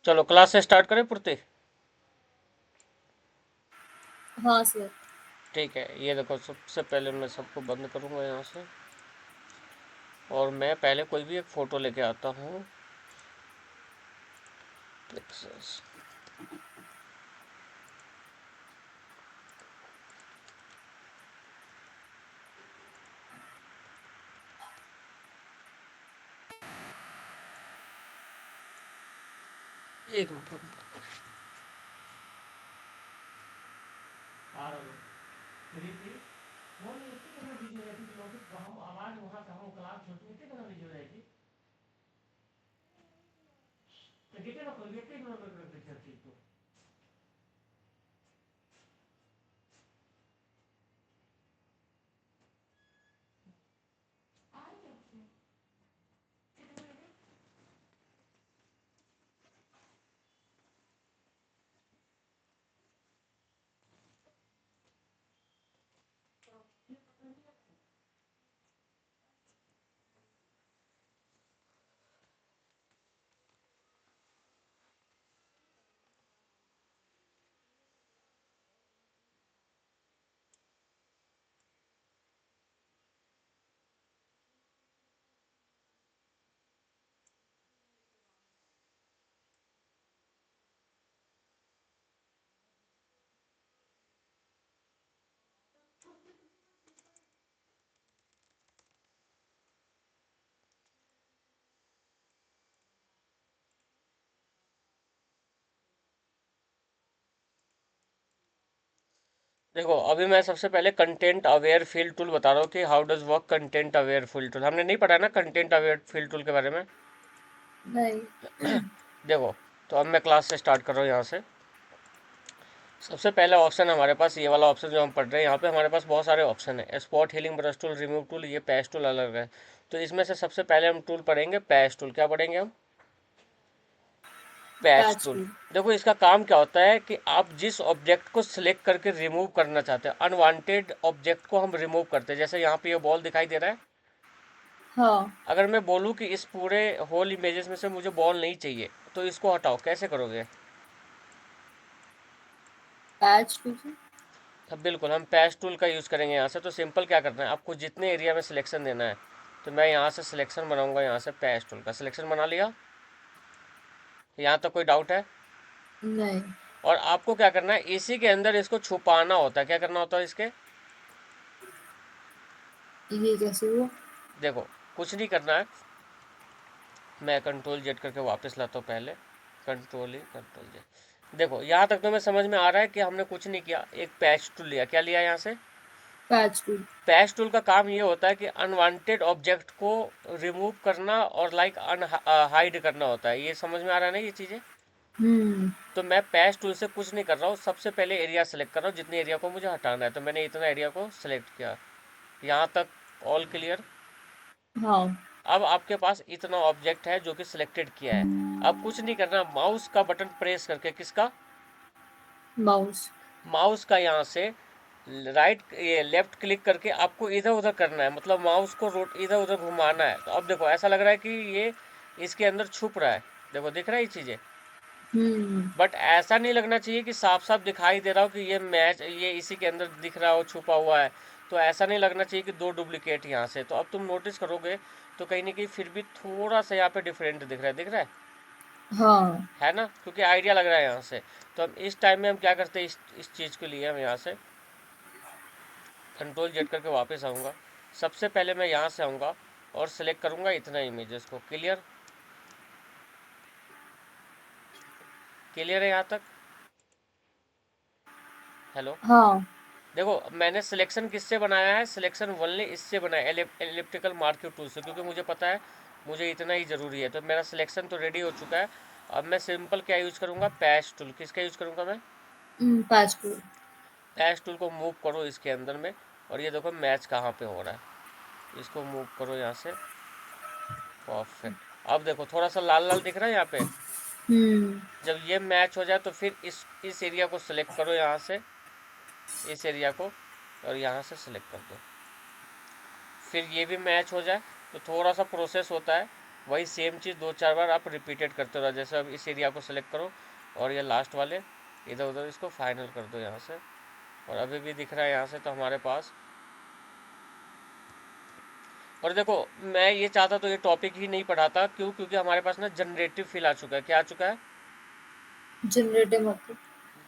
चलो क्लास से स्टार्ट करें पूर्ति। हाँ सर। ठीक है, ये देखो सबसे पहले मैं सबको बंद करूंगा यहाँ से, और मैं पहले कोई भी एक फ़ोटो लेके आता हूँ। पिक्सेस। एक मिनट आ रहा हूँ। फ्री थी। वो नहीं, इतनी करना बिजी हो जाती थी, ऑफिस हम आवाज़ वहाँ से हम क्लास छोटी इतनी करना बिजी हो जाएगी। तो गेटे ना खोल, गेटे इग्नोर कर रखते थे चीज़ को। देखो अभी मैं सबसे पहले कंटेंट अवेयर फील टूल बता रहा हूँ कि how does work content aware feel tool. हमने नहीं पढ़ा ना कंटेंट अवेयर फील टूल के बारे में। नहीं। देखो, तो अब मैं क्लास से स्टार्ट कर रहा हूँ यहाँ से। सबसे पहला ऑप्शन हमारे पास ये वाला ऑप्शन जो हम पढ़ रहे हैं, यहाँ पे हमारे पास बहुत सारे ऑप्शन है। Spot healing, brush tool, remove tool, ये पैच टूल अलग है। तो इसमें से सबसे पहले हम टूल पढ़ेंगे पैच टूल। क्या पढ़ेंगे हम? Patch patch tool. टूल। देखो इसका काम क्या होता है कि आप जिस ऑब्जेक्ट को सिलेक्ट करके रिमूव करना चाहते हैं, अनवांटेड ऑब्जेक्ट को हम रिमूव करते हैं। जैसे यहाँ पे ये बॉल दिखाई दे रहा है। हाँ। अगर मैं बोलूँ कि इस पूरे होल इमेजेस में से मुझे बॉल नहीं चाहिए, तो इसको हटाओ, कैसे करोगे? पैच टूल से। अब बिल्कुल हम पैच टूल का यूज़ करेंगे यहाँ से। तो सिंपल क्या करना है, आपको जितने एरिया में सिलेक्शन देना है, तो मैं यहाँ से सिलेक्शन बनाऊंगा, यहाँ से पैच टूल का सिलेक्शन बना लिया। यहाँ तक कोई डाउट है? नहीं। और आपको क्या करना है, इसी के अंदर इसको छुपाना होता है। क्या करना होता है इसके? ये कैसे हुआ? देखो, कुछ नहीं करना है। मैं कंट्रोल जेड करके वापस लाता हूँ पहले। कंट्रोल ई कंट्रोल जेड। देखो यहाँ तक तो मैं समझ में आ रहा है कि हमने कुछ नहीं किया, एक पैच टूल लिया। क्या लिया यहाँ से? Patch tool. पैच टूल का काम ये होता है कि अनवांटेड ऑब्जेक्ट को रिमूव करना और लाइक हाइड करना होता है। ये समझ में आ रहा है ना ये चीज़ें? हम्म। तो मैं पैच टूल से कुछ नहीं कर रहा हूँ, सबसे पहले एरिया सेलेक्ट कर रहा हूँ जितने एरिया को मुझे हटाना है। तो मैंने इतना एरिया को सिलेक्ट किया। यहाँ तक ऑल क्लियर? हाँ। अब आपके पास इतना ऑब्जेक्ट है जो कि सिलेक्टेड किया है। अब कुछ नहीं करना, माउस का बटन प्रेस करके, किसका? माउस। माउस का यहाँ से राइट ये लेफ्ट क्लिक करके आपको इधर उधर करना है, मतलब माउस को रोट इधर उधर घुमाना है। तो अब देखो ऐसा लग रहा है कि ये इसके अंदर छुप रहा है। देखो दिख रहा है ये चीज़ें। हम्म। बट ऐसा नहीं लगना चाहिए कि साफ साफ दिखाई दे रहा हो कि ये मैच ये इसी के अंदर दिख रहा हो, छुपा हुआ है। तो ऐसा नहीं लगना चाहिए कि दो डुप्लीकेट यहाँ से। तो अब तुम नोटिस करोगे तो कहीं ना कहीं फिर भी थोड़ा सा यहाँ पे डिफरेंट दिख रहा है। दिख रहा हाँ। है ना? क्योंकि आइडिया लग रहा है यहाँ से। तो हम इस टाइम में हम क्या करते हैं, इस चीज़ के लिए हम यहाँ से कंट्रोल जेड करके वापस आऊँगा। सबसे पहले मैं यहाँ से आऊँगा और सिलेक्ट करूँगा इतना इमेजेस को। क्लियर? क्लियर है यहाँ तक? हेलो? हाँ। देखो मैंने सिलेक्शन किससे बनाया है, सिलेक्शन ओनली इससे बनाया, एलिप्टिकल मार्क्यू टूल से, क्योंकि मुझे पता है मुझे इतना ही ज़रूरी है। तो मेरा सिलेक्शन तो रेडी हो चुका है। अब मैं सिंपल क्या यूज़ करूँगा, पैच टूल। किसका यूज़ करूँगा मैं? Patch tool. पैच टूल को मूव करो इसके अंदर में, और ये देखो मैच कहाँ पे हो रहा है। इसको मूव करो यहाँ से। परफेक्ट। अब देखो थोड़ा सा लाल लाल दिख रहा है यहाँ पे। हम्म। जब ये मैच हो जाए तो फिर इस एरिया को सिलेक्ट करो यहाँ से, इस एरिया को, और यहाँ से सिलेक्ट कर दो। फिर ये भी मैच हो जाए। तो थोड़ा सा प्रोसेस होता है, वही सेम चीज़ 2-4 बार आप रिपीटेड करते रहो। जैसे अब इस एरिया को सेलेक्ट करो और ये लास्ट वाले इधर उधर इसको फाइनल कर दो यहाँ से, और अभी भी दिख रहा है यहाँ से तो हमारे पास। और देखो, मैं ये चाहता तो ये टॉपिक ही नहीं पढ़ाता, क्यों? क्योंकि हमारे पास ना जनरेटिव फील आ चुका है। क्या आ चुका है? जनरेटिव मतलब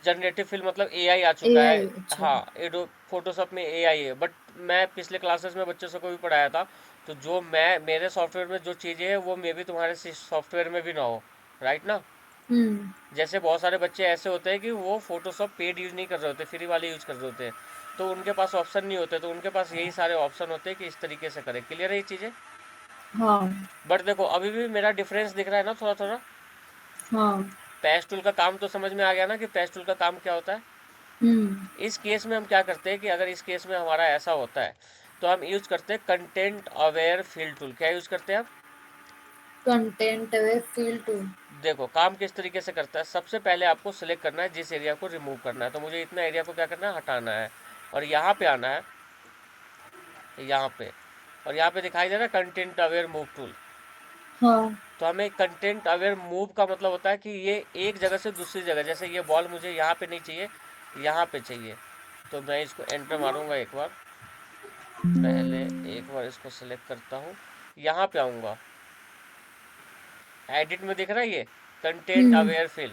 जनरेटिव फिल मतलब एआई आ चुका है। एआई, अच्छा। हाँ, एडो फोटोशॉप में एआई है, बट मैं पिछले क्लासेस में बच्चों को भी पढ़ाया था, तो जो मैं मेरे सॉफ्टवेयर में जो चीज़ें हैं वो मे भी तुम्हारे सॉफ्टवेयर में भी ना हो, राइट ना? हम्म। जैसे बहुत सारे बच्चे ऐसे होते हैं कि वो फोटोशॉप पेड यूज़ नहीं कर रहे होते, फ्री वाले यूज़ कर रहे होते हैं, तो उनके पास ऑप्शन नहीं होते, तो उनके पास यही सारे ऑप्शन होते हैं कि इस तरीके से करें। क्लियर है ये चीज़ें? हाँ। बट देखो, अभी भी मेरा डिफरेंस दिख रहा है ना थोड़ा थोड़ा। हाँ। पैच टूल का काम तो समझ में आ गया ना कि पैच टूल का काम क्या होता है। हम्म। इस केस में हम क्या करते हैं कि अगर इस केस में हमारा ऐसा होता है, तो हम यूज करते हैं कंटेंट अवेयर फिल टूल। क्या यूज करते हैं हम? Content aware fill tool. देखो काम किस तरीके से करता है। सबसे पहले आपको सिलेक्ट करना है जिस एरिया को रिमूव करना है, तो मुझे इतना एरिया को क्या करना है, हटाना है, और यहाँ पे आना है, यहाँ पे, और यहाँ पे दिखाई दे रहा है कंटेंट अवेयर मूव टूल। हाँ। तो हमें कंटेंट अवेयर मूव का मतलब होता है कि ये एक जगह से दूसरी जगह, जैसे ये बॉल मुझे यहाँ पे नहीं चाहिए, यहाँ पे चाहिए, तो मैं इसको एंटर मारूंगा एक बार। पहले एक बार इसको सेलेक्ट करता हूँ, यहाँ पे आऊँगा, एडिट में दिख रहा है ये कंटेंट हम्म। Aware fill.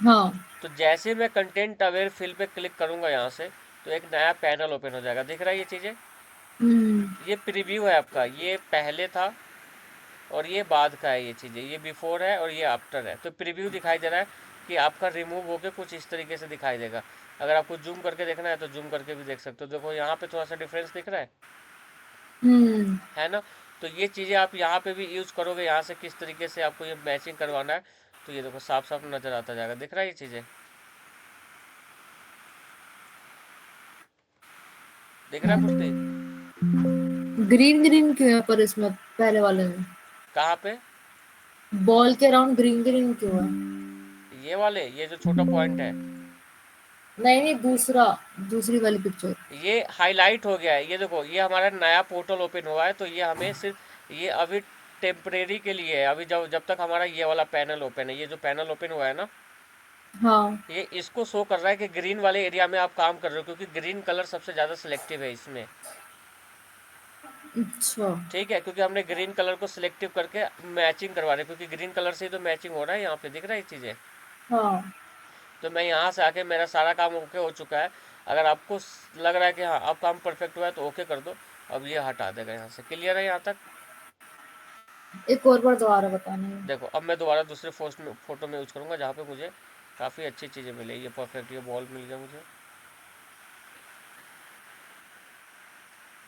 हाँ। तो जैसे मैं कंटेंट अवेयर फिल पे क्लिक करूँगा यहाँ से, तो एक नया पैनल ओपन हो जाएगा। दिख रहा है ये चीज़ें? हम्म। ये प्रीव्यू है आपका, ये पहले था और ये बाद का है, ये चीज़ें, ये बिफोर है और ये आफ्टर है। तो प्रीव्यू दिखाई दे रहा है कि आपका रिमूव होके कुछ इस तरीके से दिखाई देगा। अगर आपको जूम करके देखना है तो जूम करके भी देख सकते हो। देखो यहाँ पे थोड़ा सा डिफरेंस दिख रहा हम्म। है ना? तो ये चीज़ें आप यहाँ पे भी यूज़ करोगे, यहाँ से किस तरीके से आपको ये मैचिंग करवाना है, तो ये देखो साफ साफ नज़र आता जाएगा। दिख रहा है ये चीज़ें? दिख रहा है पूर्ति? ग्रीन ग्रीन क्यों है पर इसमें पहले वाले में? कहाँ पे? बॉल के अराउंड ग्रीन ग्रीन क्यों है? ये वाले, ये जो छोटा पॉइंट है, नहीं नहीं, दूसरी वाली पिक्चर। ये हाईलाइट हो गया है। ये देखो, ये हमारा नया पोर्टल ओपन हुआ है, तो ये हमें सिर्फ ये अभी टेम्परेरी के लिए है। अभी जब जब तक हमारा ये वाला पैनल ओपन है, ये जो पैनल ओपन हुआ है ना, हाँ। ये इसको शो कर रहा है कि ग्रीन वाले एरिया में आप काम कर रहे हो, क्योंकि ग्रीन कलर सबसे ज़्यादा सिलेक्टिव है इसमें। अच्छा। ठीक है, क्योंकि हमने ग्रीन कलर को सिलेक्टिव करके मैचिंग करवा रहे हैं, क्योंकि ग्रीन कलर से ही तो मैचिंग हो रहा है। यहाँ पे दिख रहा है ये चीज़ें? हाँ। तो मैं यहाँ से आके मेरा सारा काम ओके हो चुका है। अगर आपको लग रहा है कि हाँ अब काम परफेक्ट हुआ है, तो ओके कर दो। अब ये हटा देगा यहाँ से। क्लियर है यहाँ तक? एक और बार दोबारा बताना है। देखो, अब मैं दोबारा दूसरे फोटो में यूज करूँगा जहाँ पे मुझे काफ़ी अच्छी चीज़ें मिले। ये परफेक्ट, ये बॉल मिल गया मुझे,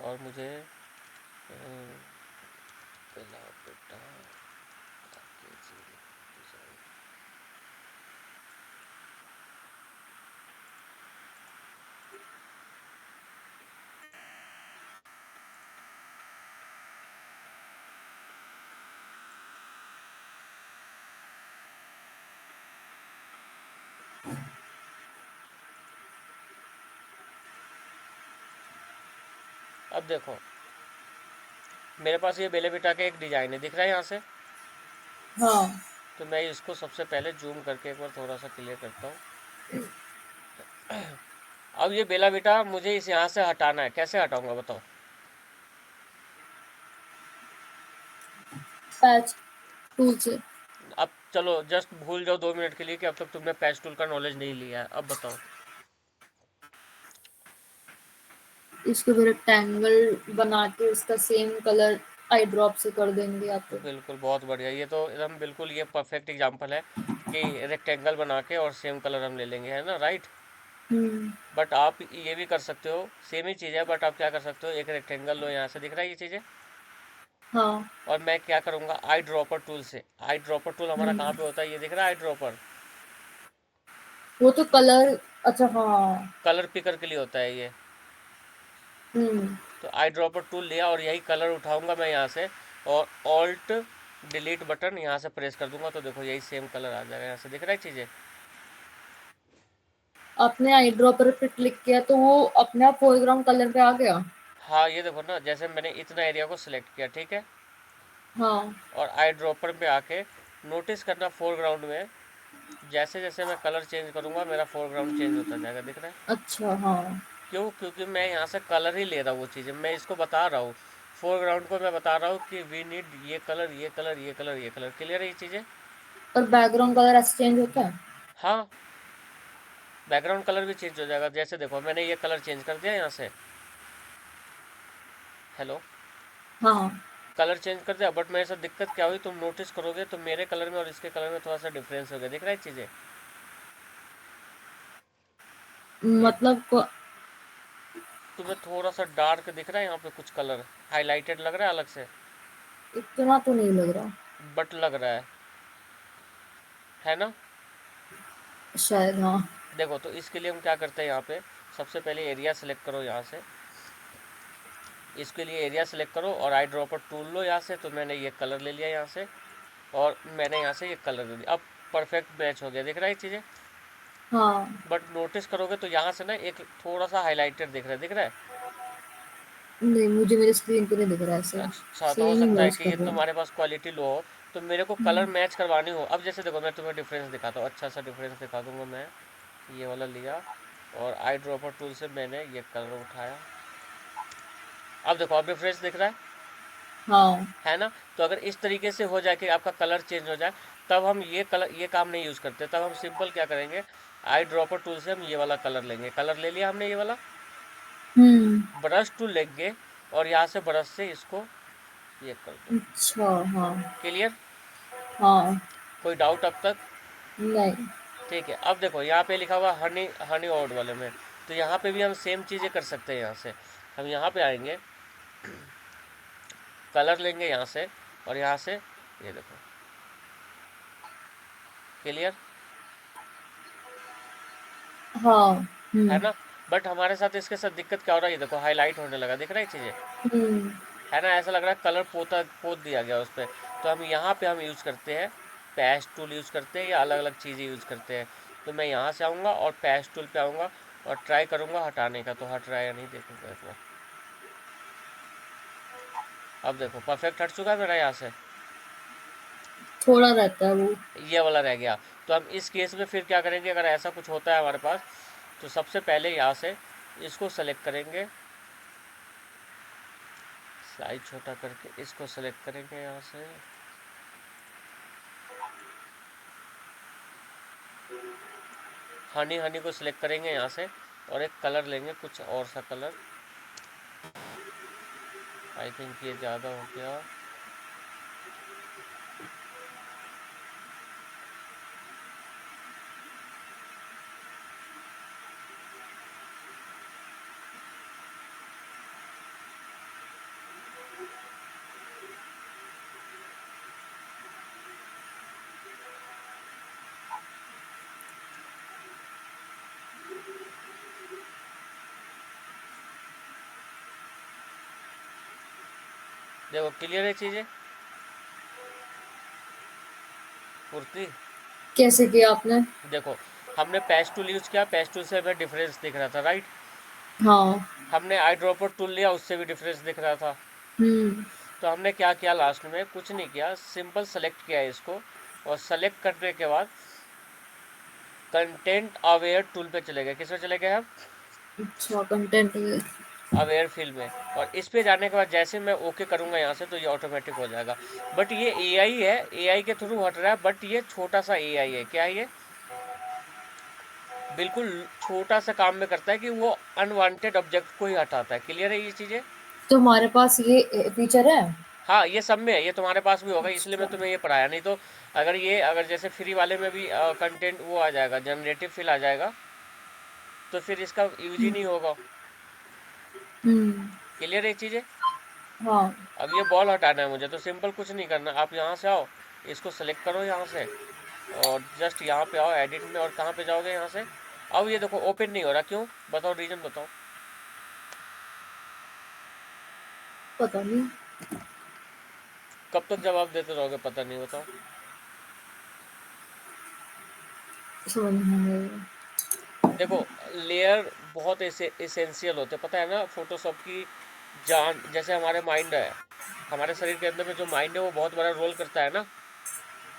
और मुझे पहला बेटा अब देखो, मेरे पास ये बेले बेटा का एक डिज़ाइन है, दिख रहा है यहाँ से? हाँ। तो मैं इसको सबसे पहले जूम करके एक बार थोड़ा सा क्लियर करता हूँ। अब ये बेला बेटा मुझे इस यहाँ से हटाना है। कैसे हटाऊंगा बताओ? पैच टूल से। अब चलो जस्ट भूल जाओ 2 मिनट के लिए कि अब तक तुमने पैच टूल का नॉलेज नहीं लिया है। अब बताओ। इसको भी रेक्टेंगल बना के उसका सेम कलर आई ड्रॉप से कर देंगे या तो। बिल्कुल, बहुत बढ़िया। ये तो एकदम बिल्कुल ये परफेक्ट एग्जांपल है कि रेक्टेंगल बना के और सेम कलर हम ले लेंगे, है ना? राइट। हम्म। बट आप ये भी कर सकते हो, सेम ही चीज़ है, बट आप क्या कर सकते हो, एक रेक्टेंगल लो, यहाँ से दिख रहा है ये चीज़ें, हाँ। और मैं क्या करूँगा, आई ड्रॉपर टूल से। आई ड्रॉपर टूल हमारा कहाँ हम्म। पे होता है? ये दिख रहा है आई ड्रॉपर। वो तो कलर। अच्छा, हाँ। कलर पिकर के लिए होता है ये। हम्म। तो आई ड्रॉपर टूल लिया और यही कलर उठाऊंगा मैं यहाँ से, और ऑल्ट डिलीट बटन यहाँ से प्रेस कर दूंगा, तो देखो यही सेम कलर आ जाएगा। यहाँ से दिख रहा है चीज़ें? आपने आई ड्रॉपर पे क्लिक किया तो वो अपने आप फोरग्राउंड कलर पे आ गया। हाँ, ये देखो ना, जैसे मैंने इतना एरिया को सिलेक्ट किया, ठीक है, हाँ और आई ड्रॉपर पे आके नोटिस करना फोरग्राउंड में जैसे जैसे मैं कलर चेंज करूँगा मेरा फोरग्राउंड चेंज होता जाएगा, दिख रहा है? अच्छा। हाँ क्यों? क्योंकि मैं यहाँ से कलर ही ले रहा हूँ वो चीज़ें, मैं इसको बता रहा हूँ फोरग्राउंड को, मैं बता रहा हूँ कि वी नीड ये कलर, ये कलर, ये कलर, ये कलर। क्लियर है ये चीज़ें? और बैकग्राउंड कलर ऐसे चेंज होता है? हाँ, बैकग्राउंड कलर भी चेंज हो जाएगा। जैसे देखो मैंने ये कलर चेंज कर दिया यहाँ से, हेलो, हाँ कलर चेंज कर दिया, बट मेरे साथ दिक्कत क्या हुई तुम नोटिस करोगे तो मेरे कलर में और इसके कलर में थोड़ा सा डिफरेंस हो गया, दिख रहा है चीज़ें? ये मतलब तुम्हें थोड़ा सा डार्क दिख रहा है यहाँ पे, कुछ कलर हाईलाइटेड लग रहा है अलग से, इतना तो नहीं लग रहा। बट लग रहा है ना? शायद हाँ। देखो तो इसके लिए हम क्या करते हैं, यहाँ पे सबसे पहले एरिया सेलेक्ट करो यहाँ से, इसके लिए एरिया सेलेक्ट करो और आई ड्रॉपर टूल लो यहाँ से। तो मैंने ये कलर ले लिया यहाँ से और मैंने यहाँ से ये कलर दे दिया, अब परफेक्ट मैच हो गया, दिख रहा है चीज़ें? हाँ बट नोटिस करोगे तो यहाँ से ना एक थोड़ा सा हाईलाइटेड दिख रहा है, दिख रहा है? नहीं, मुझे मेरी स्क्रीन पे नहीं दिख रहा ऐसा। अच्छा, तो हो सेम ही सकता है मैच कि कर ये रहा है। तुम्हारे पास क्वालिटी लो हो, तो मेरे को कलर मैच करवानी हो। अब जैसे देखो मैं तुम्हें डिफरेंस दिखाता हूँ, अच्छा सा डिफरेंस दिखा दूंगा मैं। ये वाला लिया और आई ड्रॉपर टूल से मैंने ये कलर उठाया, अब देखो अब डिफरेंस दिख रहा हाँ। है ना? तो अगर इस तरीके से हो जाए कि आपका कलर चेंज हो जाए, तब हम ये कलर, ये काम नहीं यूज़ करते, तब हम सिंपल क्या करेंगे, आई ड्रॉपर टूल से हम ये वाला कलर लेंगे। कलर ले लिया हमने ये वाला, हम्म। ब्रश टूल लेंगे और यहाँ से ब्रश से इसको ये कर दो। अच्छा। हाँ। क्लियर? हाँ। कोई डाउट अब तक? नहीं। ठीक है, अब देखो यहाँ पे लिखा हुआ हनी, हनी ऑड वाले में, तो यहाँ पे भी हम सेम चीज़ें कर सकते हैं। यहाँ से हम यहाँ पे आएंगे, कलर लेंगे यहाँ से और यहाँ से ये देखो, क्लियर हाँ। है ना? बट हमारे साथ इसके साथ दिक्कत क्या हो रहा है, ये देखो हाईलाइट होने लगा, दिख रहा है चीज़ें? हम्म। है ना? ऐसा लग रहा है कलर पोत दिया गया उस पर। तो हम यहाँ पे हम यूज़ करते हैं पैच टूल यूज़ करते हैं या अलग अलग चीज़ें यूज़ करते हैं। तो मैं यहाँ से आऊँगा और पैच टूल पे आऊँगा और ट्राई करूँगा हटाने का, तो हट रहा है या नहीं देखूँगा एक बार। अब देखो परफेक्ट हट चुका है मेरा यहाँ से, थोड़ा रहता है वो। ये वाला रह गया। तो हम इस केस में फिर क्या करेंगे, अगर ऐसा कुछ होता है हमारे पास, तो सबसे पहले यहाँ से इसको सेलेक्ट करेंगे, साइज छोटा करके इसको सेलेक्ट करेंगे यहाँ से, हनी हनी को सिलेक्ट करेंगे यहाँ से और एक कलर लेंगे, कुछ और सा कलर। आई थिंक ये ज़्यादा हो गया, देखो क्लियर है चीज़ें पूर्ति? कैसे किया आपने? देखो हमने पैच टूल यूज़ किया, पैच टूल से हमें डिफरेंस दिख रहा था, राइट? हाँ। हमने आई ड्रॉपर टूल लिया, उससे भी डिफरेंस दिख रहा था। हम्म। तो हमने क्या किया, लास्ट में कुछ नहीं किया, सिंपल सेलेक्ट किया इसको और सेलेक्ट करने के बाद कंटेंट अवेयर टूल पे चले गए। किस में चले गए हम? अच्छा, कंटेंट। अवेयर फील्ड में। और इस पे जाने के बाद जैसे मैं ओके करूँगा यहाँ से तो ये ऑटोमेटिक हो जाएगा। बट ये एआई है, एआई के थ्रू हट रहा है, बट ये छोटा सा एआई है। क्या है ये? बिल्कुल छोटा सा काम में करता है कि वो अनवांटेड ऑब्जेक्ट को ही हटाता है। क्लियर है ये चीज़ें? तो हमारे पास ये फीचर है? हाँ ये सब में है, ये तुम्हारे पास भी होगा, इसलिए मैं अच्छा। तुम्हें ये पढ़ाया। नहीं तो अगर ये, अगर जैसे फ्री वाले में भी कंटेंट वो आ जाएगा, जनरेटिव फिल आ जाएगा, तो फिर इसका यूज ही नहीं होगा। हम्म। क्लियर है ये चीज़ें? हाँ। अब ये बॉल हटाना है मुझे, तो सिंपल कुछ नहीं करना, आप यहाँ से आओ, इसको सेलेक्ट करो यहाँ से और जस्ट यहाँ पे आओ एडिट में, और कहाँ पे जाओगे यहाँ से। अब ये देखो ओपन नहीं हो रहा, क्यों? बताओ, रीज़न बताओ। पता नहीं। कब तक जवाब देते रहोगे पता नहीं, बताओ। समझ नहीं आया। देखो लेयर बहुत एसेंशियल होते हैं, पता है ना? फोटोशॉप की जान जैसे हमारे माइंड है, हमारे शरीर के अंदर में जो माइंड है वो बहुत बड़ा रोल करता है ना,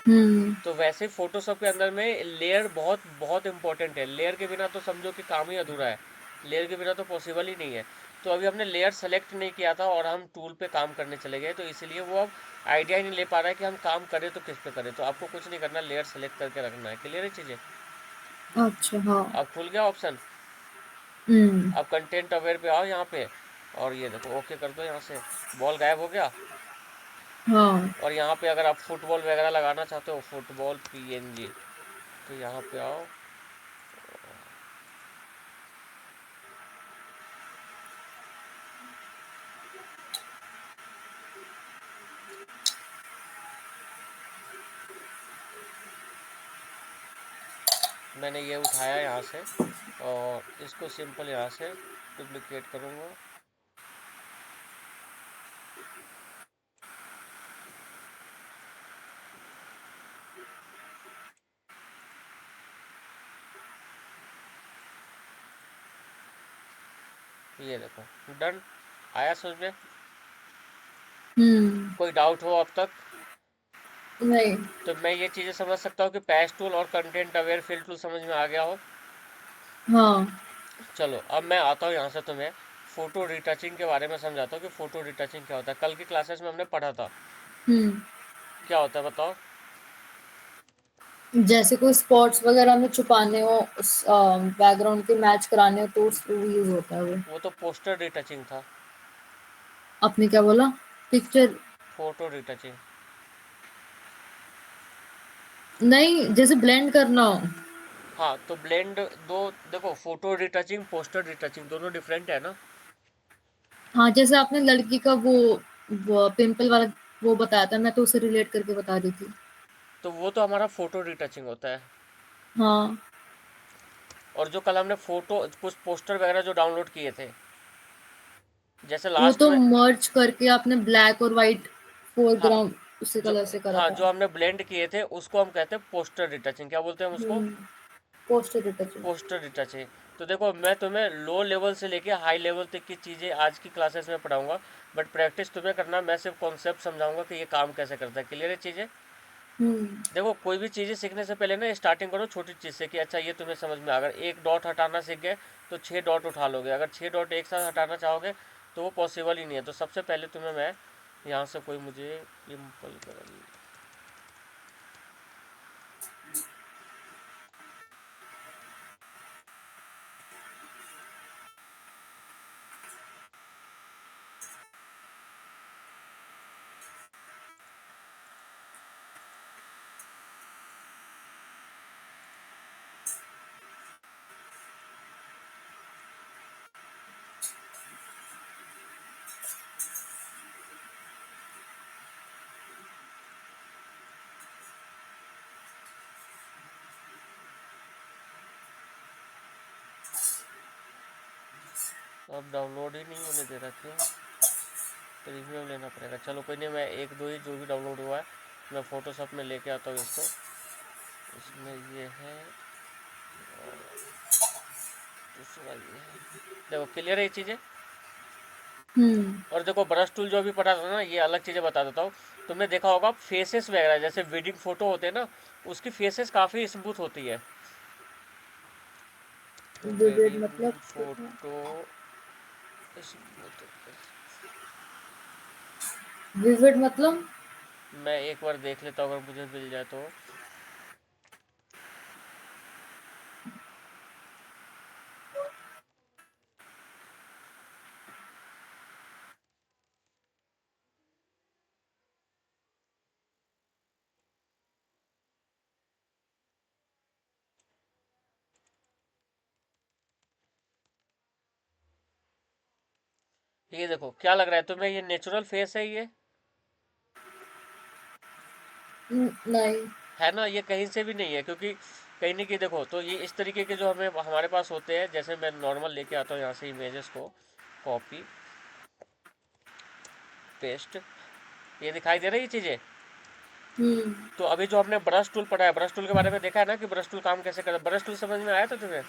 हम्म। तो वैसे फोटोशॉप के अंदर में लेयर बहुत बहुत इंपॉर्टेंट है। लेयर के बिना तो समझो कि काम ही अधूरा है, लेयर के बिना तो पॉसिबल ही नहीं है। तो अभी हमने लेयर सेलेक्ट नहीं किया था और हम टूल पे काम करने चले गए, तो इसलिए वो अब आइडिया ही नहीं ले पा रहा है कि हम काम करें तो किस पे करें। तो आपको कुछ नहीं करना, लेयर सेलेक्ट करके रखना है। क्लियर है चीज़ें? अच्छा हाँ। अब खुल गया ऑप्शन। हम्म। अब कंटेंट अवेयर पे आओ यहाँ पे, और ये देखो ओके कर दो। यहाँ से बॉल गायब हो गया। हाँ। और यहाँ पे अगर आप फुटबॉल वगैरह लगाना चाहते हो, फुटबॉल पीएनजी, तो यहाँ पे आओ। मैंने ये उठाया यहाँ से, और इसको सिंपल यहाँ से डुप्लीकेट करूँगा। ये देखो डन, आया समझ में? हम्म। कोई डाउट हो अब तक? नहीं। तो मैं ये चीज़ें समझ सकता हूँ कि पैच टूल और कंटेंट अवेयर फिल टूल समझ में आ गया हो। हाँ। चलो अब मैं आता हूँ यहाँ से तुम्हें फोटो रिटचिंग के बारे में समझाता हूँ कि फोटो रिटचिंग क्या होता है। कल की क्लासेस में हमने पढ़ा था, हम्म। क्या होता है बताओ? जैसे कोई स्पॉट्स वगैरह में छुपाने हो, उस बैकग्राउंड के मैच कराने हो, तो उसको यूज होता है वो। वो तो पोस्टर रिटचिंग था। आपने क्या बोला? पिक्चर? Photo retouching. नहीं, जैसे ब्लेंड करना हो। हाँ तो ब्लेंड दो, देखो फोटो रिटचिंग पोस्टर रिटचिंग दोनों डिफरेंट है ना। हाँ, जैसे आपने लड़की का वो पिंपल वाला वो बताया था, मैं तो उसे रिलेट करके बता रही थी। तो वो तो हमारा फोटो रिटचिंग होता है। हाँ, और जो कल हमने फोटो कुछ पोस्टर वगैरह जो डाउनलोड किए थे, जैसे वो लास्ट तो में मर्ज करके आपने ब्लैक और वाइट हाँ फोरग्राउंड उसी जो कलर से करा हाँ था। जो हमने ब्लेंड किए थे उसको हम कहते हैं पोस्टर रिटचिंग। क्या बोलते हैं हम उसको? हम्म। Poster detective. Poster retouching. तो देखो मैं तुम्हें लो लेवल से लेके हाई लेवल तक की चीज़ें आज की क्लासेस में पढ़ाऊंगा, बट प्रैक्टिस तुम्हें करना। मैं सिर्फ कॉन्सेप्ट समझाऊंगा कि ये काम कैसे करता है। क्लियर है चीज़ें? हम्म। देखो कोई भी चीज़ें सीखने से पहले ना स्टार्टिंग करो छोटी चीज़ से, कि अच्छा ये तुम्हें समझ में, अगर एक डॉट हटाना सीख गए तो 6 डॉट उठा लोगे। अगर 6 डॉट एक साथ हटाना चाहोगे तो वो पॉसिबल ही नहीं है। तो सबसे पहले तुम्हें मैं यहाँ से कोई मुझे पिम्पल कर, अब डाउनलोड ही नहीं होने दे रहा, क्यों? प्रीमियम लेना पड़ेगा। चलो कोई नहीं, मैं एक दो ही जो भी डाउनलोड हुआ है मैं फोटोशॉप में लेके आता हूँ इसको। इसमें ये है और दूसरा ये है। देखो क्लियर है ये चीज़ें? हम्म। और देखो ब्रश टूल जो अभी पढ़ा था ना, ये अलग चीज़ें बता देता हूँ। तुमने देखा होगा फेसेस वगैरह जैसे वेडिंग फोटो होते हैं ना, उसकी फेसेस काफ़ी स्मूथ होती है। विविड मतलब? Wedding photo smooth. विविड मतलब? मैं एक बार देख लेता हूँ अगर मुझे मिल जाए तो। ये देखो क्या लग रहा है तुम्हें, ये नेचुरल फेस है ये? नहीं। है ना, ये कहीं से भी नहीं है, क्योंकि कहीं नहीं, कि देखो तो ये इस तरीके के जो हमें हमारे पास होते हैं, जैसे मैं नॉर्मल लेके आता हूँ यहाँ से इमेजेस को, कॉपी पेस्ट, ये दिखाई दे रही है चीज़ें। हम्म। तो अभी जो हमने ब्रश टूल पढ़ा है, ब्रश टूल के बारे में देखा है ना कि ब्रश टूल काम कैसे करता है। ब्रश टूल समझ में आया था तुम्हें?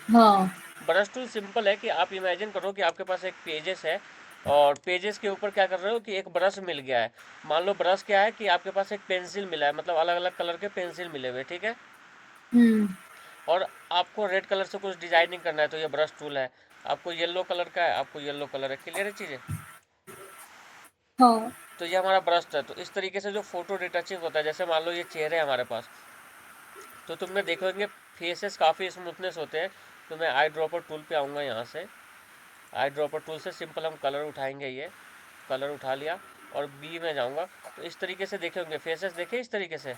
हाँ। ब्रश टूल सिंपल है कि आप इमेजिन करो कि आपके पास एक पेजेस है, और पेजेस के ऊपर क्या कर रहे हो कि एक ब्रश मिल गया है। मान लो ब्रश क्या है कि आपके पास एक पेंसिल मिला है, मतलब अलग अलग कलर के पेंसिल मिले हुए, ठीक है। हम्म। और आपको रेड कलर से कुछ डिजाइनिंग करना है तो ये ब्रश टूल है। आपको येलो कलर का है, आपको येलो कलर है। क्लियर है चीज़ें। हाँ। तो ये हमारा ब्रश है। तो इस तरीके से जो फोटो रिटचिंग होता है, जैसे मान लो ये चेहरे हैं हमारे पास, तो तुमने देखोगे फेसेस काफ़ी स्मूथनेस होते हैं। तो मैं आई ड्रॉपर टूल पे आऊँगा, यहाँ से आई ड्रॉपर टूल से सिंपल हम कलर उठाएंगे। ये कलर उठा लिया और बी में जाऊँगा। तो इस तरीके से देखे होंगे फेसेस, देखे इस तरीके से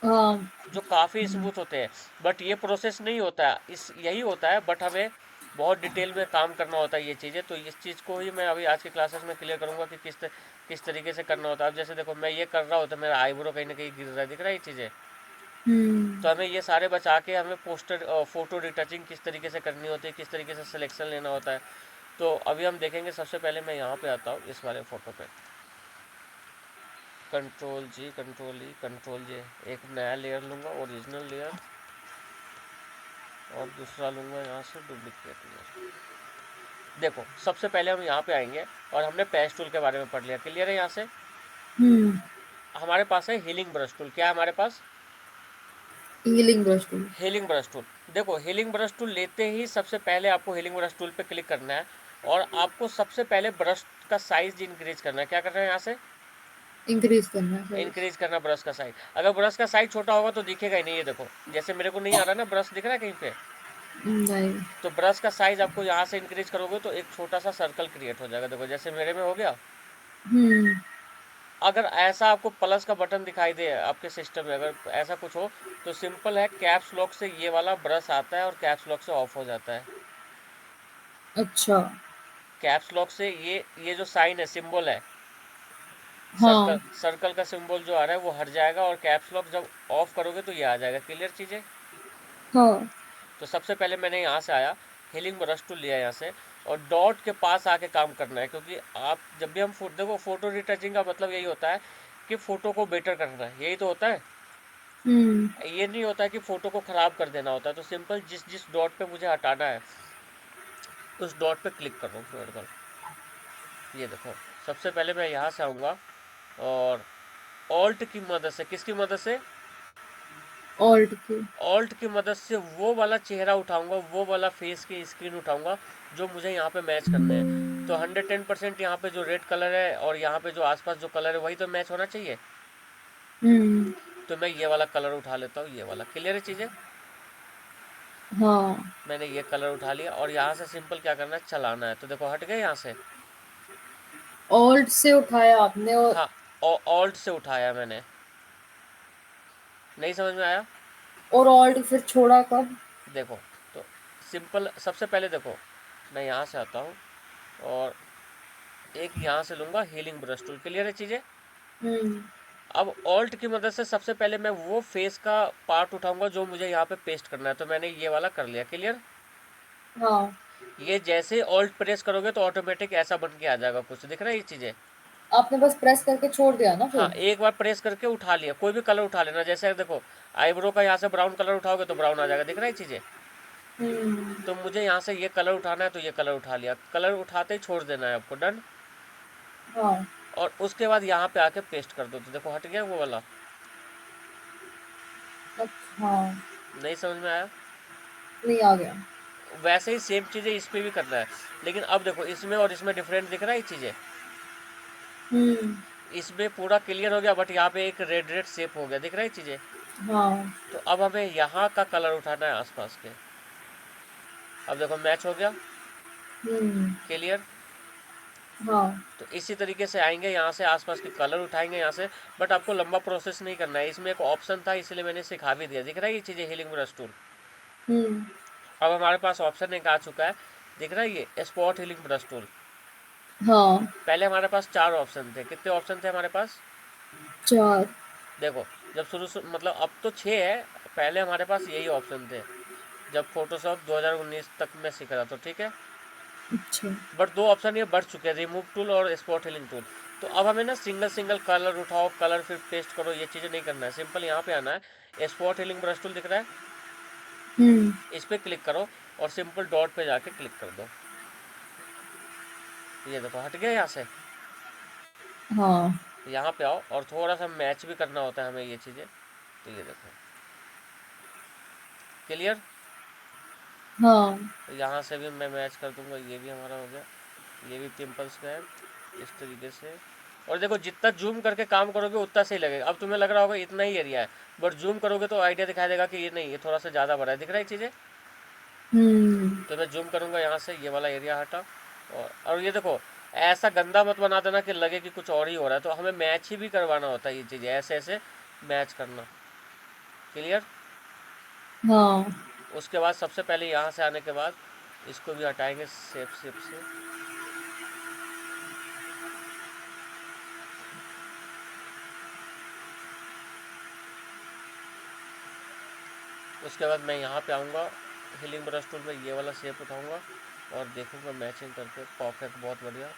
हाँ। जो काफ़ी स्मूथ होते हैं। बट ये प्रोसेस नहीं होता है, इस यही होता है, बट हमें बहुत डिटेल में काम करना होता है ये चीज़ें। तो इस चीज़ को ही मैं अभी आज की क्लासेस में क्लियर करूँगा कि किस तरीके से करना होता है। अब जैसे देखो मैं ये कर रहा हूँ तो मेरा आईब्रो कहीं ना कहीं गिर रहा है, दिख रहा है ये चीज़ें। हम्म। तो हमें ये सारे बचा के हमें फोटो रिटचिंग किस तरीके से करनी होती है, किस तरीके से सिलेक्शन लेना होता है। तो अभी हम देखेंगे। सबसे पहले मैं यहाँ पे आता हूँ, इस वाले फ़ोटो पे कंट्रोल जी, कंट्रोल ई, कंट्रोल जे, एक नया लेयर लूँगा, ओरिजिनल लेयर, और दूसरा लूँगा यहाँ से डुप्लीकेट लेयर। देखो सबसे पहले हम यहाँ पे आएंगे और हमने पैच टूल के बारे में पढ़ लिया। क्लियर है। यहाँ से हम्म। हमारे पास है हीलिंग ब्रश टूल। क्या है हमारे पास? Healing brush tool. Healing brush tool. देखो हीलिंग ब्रश टूल लेते ही सबसे पहले आपको हीलिंग ब्रश टूल पे क्लिक करना है और आपको सबसे पहले ब्रश का साइज इंक्रीज करना है। क्या करना है? यहाँ से इंक्रीज करना है साइज। इंक्रीज करना ब्रश का साइज। अगर ब्रश का साइज छोटा होगा तो दिखेगा ही नहीं। ये देखो जैसे मेरे को नहीं आ रहा ना, ब्रश दिख रहा है कहीं पे। नहीं। तो ब्रश का साइज आपको यहाँ से इंक्रीज करोगे तो एक छोटा सा सर्कल क्रिएट हो जाएगा। देखो जैसे मेरे में हो गया। हम्म। अगर ऐसा आपको प्लस का बटन दिखाई दे आपके सिस्टम में, अगर ऐसा कुछ हो, तो सिंपल है, कैप्स लॉक से ये वाला ब्रश आता है और कैप्स लॉक से ऑफ हो जाता है। अच्छा। कैप्स लॉक से ये जो साइन है, सिंबल है, सर्कल हाँ। सर्कल का सिंबल जो आ रहा है वो हट जाएगा और कैप्स लॉक जब ऑफ करोगे तो ये आ जाएगा। क्लियर चीज़ें। हाँ। तो सबसे पहले मैंने यहाँ से आया, हीलिंग ब्रश टूल लिया यहाँ से, और डॉट के पास आके काम करना है। क्योंकि आप जब भी हम देखो फोटो रिटचिंग का मतलब यही होता है कि फ़ोटो को बेटर करना है, यही तो होता है। हम्म। ये नहीं होता है कि फ़ोटो को ख़राब कर देना होता है। तो सिंपल जिस जिस डॉट पे मुझे हटाना है उस डॉट पे क्लिक कर रहा हूँ वर्टिकल। ये देखो सबसे पहले मैं यहाँ से आऊँगा और ऑल्ट की मदद से, किसकी मदद से? ऑल्ट की। ऑल्ट की मदद से वो वाला चेहरा उठाऊंगा, वो वाला फेस की स्क्रीन उठाऊंगा जो मुझे यहाँ पे मैच करने हैं। तो 110% यहाँ पे जो रेड कलर है और यहाँ पे जो आसपास जो कलर है वही तो मैच होना चाहिए। हम्म। तो मैं ये वाला कलर उठा लेता हूँ, ये वाला। क्लियर है चीज़ें। हाँ। मैंने ये कलर उठा लिया और यहाँ से सिंपल क्या करना है, चलाना है। तो देखो हट गए यहाँ से। ऑल्ट से उठाया आपने और हाँ, ऑल्ट से उठाया मैंने। नहीं समझ में आया? ऑल्ट फिर छोड़ा कब? देखो तो सिंपल, सबसे पहले देखो मैं यहाँ से आता हूँ और एक यहाँ से लूँगा हीलिंग ब्रश टूल। क्लियर है चीज़ें। हम्म। अब ऑल्ट की मदद से सबसे पहले मैं वो फेस का पार्ट उठाऊंगा जो मुझे यहाँ पे पेस्ट करना है। तो मैंने ये वाला कर लिया। क्लियर। हाँ। ये जैसे ऑल्ट प्रेस करोगे तो ऑटोमेटिक ऐसा बन के आ जाएगा। कुछ दिख रहा है ये चीज़ें। आपने बस प्रेस करके छोड़ दिया ना हाँ, फिर? एक बार प्रेस करके उठा लिया, कोई भी कलर उठा लेना। जैसे देखो आईब्रो का यहाँ से ब्राउन कलर उठाओगे तो ब्राउन आ जाएगा। दिख रहा है ये चीज़ें। हम्म। तो मुझे यहाँ से ये कलर उठाना है तो ये कलर उठा लिया। कलर उठाते ही छोड़ देना है आपको। डन। हाँ। और उसके बाद यहाँ पे आके पेस्ट कर दो। तो देखो हट गया वो वाला। अच्छा। नहीं समझ में आया? नहीं, आ गया। वैसे ही सेम चीज़ें इस पे भी करना है। लेकिन अब देखो इसमें और इसमें डिफरेंट दिख रहा है ये चीज़ें। हम्म। इसमें पूरा क्लियर हो गया बट यहाँ पे एक रेड रेड शेप हो गया। दिख रहा है चीज़ें। हाँ। तो अब हमें यहाँ का कलर उठाना है आसपास के। अब देखो मैच हो गया। हम्म। क्लियर। हाँ। तो इसी तरीके से आएंगे, यहाँ से आसपास के कलर उठाएंगे यहाँ से। बट आपको लंबा प्रोसेस नहीं करना है। इसमें एक ऑप्शन था इसलिए मैंने सिखा भी दिया। दिख रहा है ये चीज़ें, हीलिंग ब्रश टूल। हम्म। अब हमारे पास ऑप्शन एक आ चुका है। दिख रहा है ये स्पॉट हीलिंग ब्रश टूल। हाँ। पहले हमारे पास 4 ऑप्शन थे। कितने ऑप्शन थे हमारे पास? 4। देखो जब शुरू से मतलब अब तो 6 है, पहले हमारे पास यही ऑप्शन थे जब फोटोशॉप 2019 तक में सीख रहा था। ठीक है। अच्छा। बट 2 ऑप्शन ये बढ़ चुके हैं, रिमूव टूल और स्पॉट हीलिंग टूल। तो अब हमें ना सिंगल सिंगल कलर उठाओ, कलर फिर पेस्ट करो, ये चीज़ें नहीं करना है। सिंपल यहाँ पे आना है। स्पॉट हीलिंग ब्रश टूल दिख रहा है, हम्म। इस पर क्लिक करो और सिंपल डॉट पे जाके क्लिक कर दो। ये देखो हट गया यहाँ से। हाँ यहाँ पे आओ और थोड़ा सा मैच भी करना होता है हमें ये चीज़ें। तो ये देखो क्लियर। हाँ। तो यहाँ से भी मैं मैच कर दूंगा, ये भी हमारा हो गया। ये भी पिंपल्स का है इस तरीके से। और देखो जितना जूम करके काम करोगे उतना सही लगेगा। अब तुम्हें लग रहा होगा इतना ही एरिया है, बट जूम करोगे तो आइडिया दिखाई देगा कि ये नहीं, ये थोड़ा सा ज़्यादा बड़ा है, दिख रहा है चीज़ें। हम्म। तो मैं जूम करूंगा यहाँ से, ये वाला एरिया हटा। और ये देखो ऐसा गंदा मत बना देना कि लगे कि कुछ और ही हो रहा है, तो हमें मैच ही भी करवाना होता है ये चीज़ें, ऐसे ऐसे मैच करना। क्लियर। हाँ। उसके बाद सबसे पहले यहाँ से आने के बाद इसको भी हटाएंगे शेप शेप से। उसके बाद मैं यहाँ पे आऊँगा हीलिंग ब्रश टूल में, ये वाला शेप उठाऊँगा और देखूँगा मैचिंग करके। परफेक्ट, बहुत बढ़िया।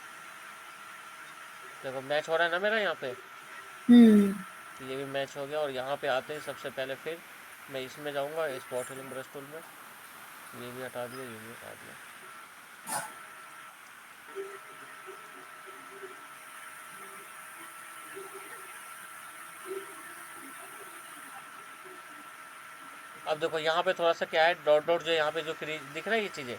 देखो मैच हो रहा है ना मेरा यहाँ पे। हम्म। ये भी मैच हो गया। और यहाँ पे आते ही सबसे पहले फिर मैं इसमें जाऊँगा स्पॉट हीलिंग ब्रश टूल में, ये भी हटा दिया, ये भी हटा दिया। अब देखो यहाँ पे थोड़ा सा क्या है, डॉट डॉट जो यहाँ पे जो क्रीज दिख रहा है ये चीज़ें।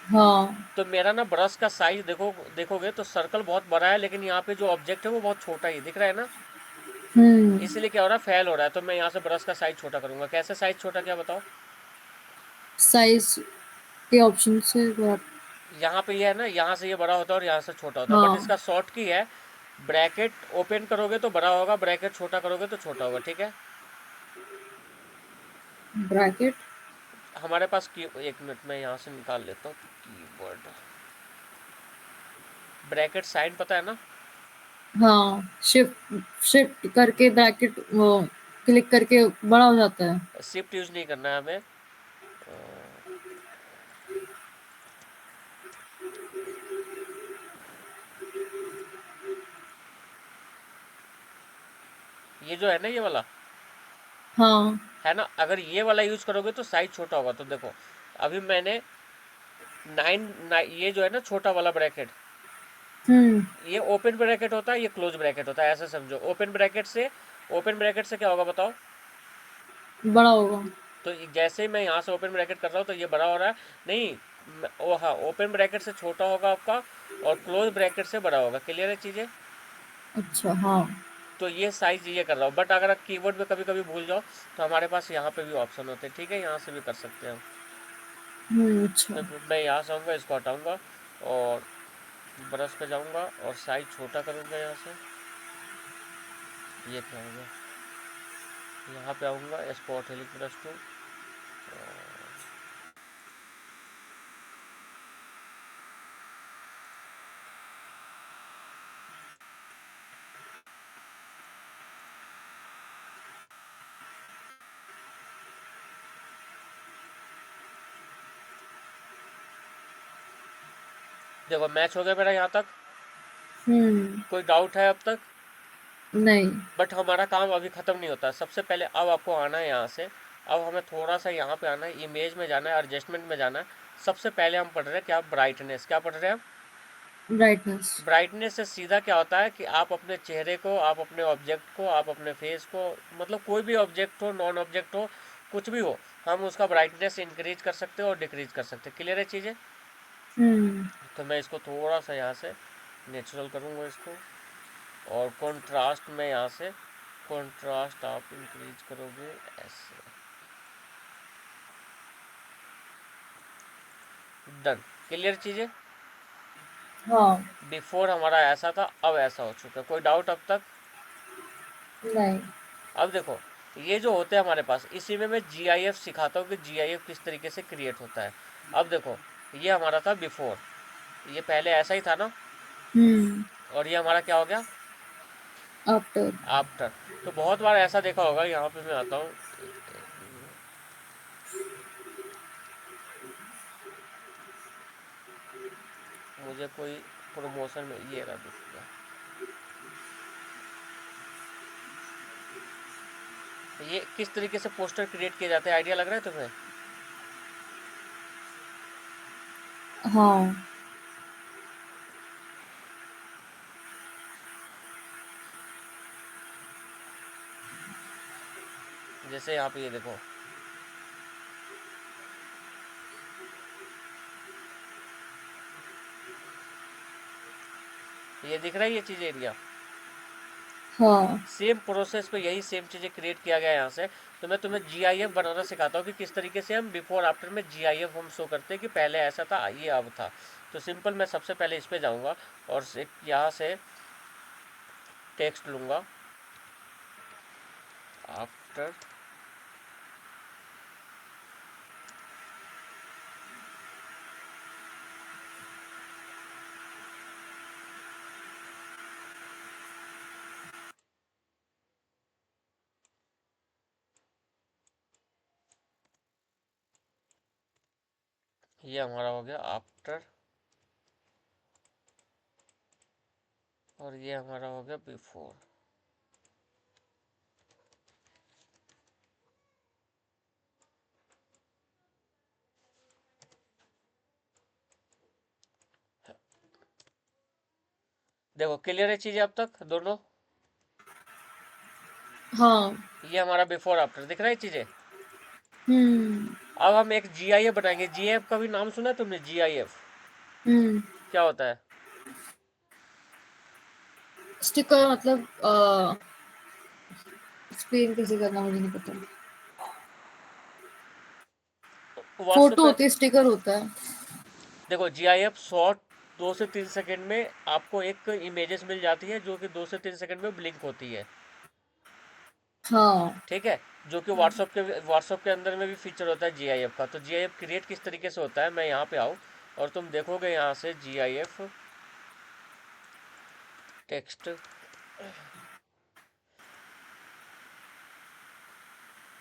हाँ। तो मेरा ना ब्रश का साइज देखोगे तो सर्कल बहुत बड़ा है, लेकिन यहाँ पे जो ऑब्जेक्ट है वो बहुत छोटा ही दिख रहा है ना। हम्म। इसलिए क्या हो रहा है, फेल हो रहा है। तो मैं यहाँ से ब्रश का साइज छोटा करूँगा। कैसे साइज छोटा, क्या बताओ। साइज के ऑप्शन से यहाँ पे ये है ना, यहाँ से ये बड़ा होता है और यहाँ से छोटा होता है, बट हाँ। इसका शॉर्ट की है। ब्रैकेट ओपन करोगे तो बड़ा होगा, ब्रैकेट छोटा करोगे तो छोटा होगा, ठीक है। ब्रैकेट। हमारे पास की, एक मिनट में यहाँ से निकाल लेता हूँ कीवर्ड। ब्रैकेट साइन पता है ना। हाँ, शिफ्ट शिफ्ट करके ब्रैकेट वो क्लिक करके बड़ा हो जाता है। शिफ्ट यूज नहीं करना है हमें। ये जो है ना ये वाला हाँ। है ना, अगर ये वाला यूज करोगे तो साइज छोटा होगा। तो देखो अभी मैंने ये जो है ना छोटा वाला ब्रैकेट, हम्म। ये ओपन ब्रैकेट होता है, ये क्लोज ब्रैकेट होता है, ऐसा समझो। ओपन ब्रैकेट से क्या होगा बताओ। बड़ा होगा। तो जैसे ही मैं यहाँ से ओपन ब्रैकेट कर रहा हूँ तो ये बड़ा हो रहा है। नहीं, ओ हाँ, ओपन ब्रैकेट से छोटा होगा आपका और क्लोज ब्रैकेट से बड़ा होगा। क्लियर है चीज़ें। अच्छा। हाँ। तो ये साइज ये कर रहा हूँ, बट अगर आप कीबोर्ड में कभी कभी भूल जाओ तो हमारे पास यहाँ पे भी ऑप्शन होते हैं, ठीक है, यहाँ से भी कर सकते हैं हम। अच्छा। तो मैं यहाँ से आऊँगा, इसको हटाऊँगा और ब्रश पे जाऊँगा और साइज छोटा करूँगा यहाँ से। ये क्या होगा, यहाँ पे आऊँगा स्पॉट हेलिक ब्रश टूल। देखो मैच हो गया मेरा यहाँ तक। कोई डाउट है अब तक। नहीं। बट हमारा काम अभी ख़त्म नहीं होता। सबसे पहले अब आपको आना है यहाँ से। अब हमें थोड़ा सा यहाँ पे आना है, इमेज में जाना है, एडजस्टमेंट में जाना है। सबसे पहले हम पढ़ रहे हैं क्या, ब्राइटनेस। क्या पढ़ रहे हैं हम, ब्राइटनेस। ब्राइटनेस से सीधा क्या होता है कि आप अपने चेहरे को, आप अपने ऑब्जेक्ट को, आप अपने फेस को, मतलब कोई भी ऑब्जेक्ट हो, नॉन ऑब्जेक्ट हो, कुछ भी हो, हम उसका ब्राइटनेस इंक्रीज कर सकते हो और डिक्रीज कर सकते हैं। क्लियर है चीज़ें। हम्म। तो मैं इसको थोड़ा सा यहाँ से नेचुरल करूँगा इसको। और कॉन्ट्रास्ट में यहाँ से, कॉन्ट्रास्ट आप इंक्रीज करोगे ऐसे। डन। क्लियर चीज़ें। हाँ। बिफोर हमारा ऐसा था, अब ऐसा हो चुका है। कोई डाउट अब तक। नहीं। अब देखो ये जो होते हैं हमारे पास, इसी में मैं GIF सिखाता हूँ कि GIF किस तरीके से क्रिएट होता है। अब देखो ये हमारा था बिफोर, ये पहले ऐसा ही था ना, हम्म। और ये हमारा क्या हो गया, आफ्टर। आफ्टर। तो बहुत बार ऐसा देखा होगा, यहाँ पे मैं आता हूँ, मुझे कोई प्रमोशन में ये रहा दिख गया। ये किस तरीके से पोस्टर क्रिएट किए जाते हैं, आइडिया लग रहा है तुम्हें। हाँ। जैसे यहाँ पे ये देखो, ये दिख रहा है ये चीज़ एरिया। हाँ सेम प्रोसेस पे यही सेम चीज़ें क्रिएट किया गया है यहाँ से। तो मैं तुम्हें जीआईएफ बनाना सिखाता हूँ कि किस तरीके से हम बिफोर आफ्टर में जीआईएफ हम शो करते हैं कि पहले ऐसा था ये अब था। तो सिंपल मैं सबसे पहले इस पे जाऊँगा और यहाँ से टेक्स्ट लूँगा आफ्टर, ये हमारा हो गया आफ्टर, और ये हमारा हो गया बिफोर। देखो क्लियर है चीज़ें अब तक दोनों। हाँ। ये हमारा बिफोर आफ्टर दिख रहा है चीज़ें। हम्म। अब हम एक जीआईएफ बनाएंगे। जीआईएफ का भी नाम सुना है तुमने? जीआईएफ हम्म। क्या होता है? स्टिकर मतलब एक्सप्लेन कैसे करना मुझे नहीं पता। व्हाट्सएप फोटो पे होती है, स्टिकर होता है। देखो, जीआईएफ शॉर्ट 2 से 3 सेकंड में आपको एक इमेजेस मिल जाती है जो कि 2 से 3 सेकंड में ब्लिंक होती है। हाँ। ठीक है, जो कि व्हाट्सएप के अंदर में भी फीचर होता है जीआईएफ का। तो जीआईएफ क्रिएट किस तरीके से होता है, मैं यहाँ पे आऊँ और तुम देखोगे यहाँ से जीआईएफ टेक्स्ट।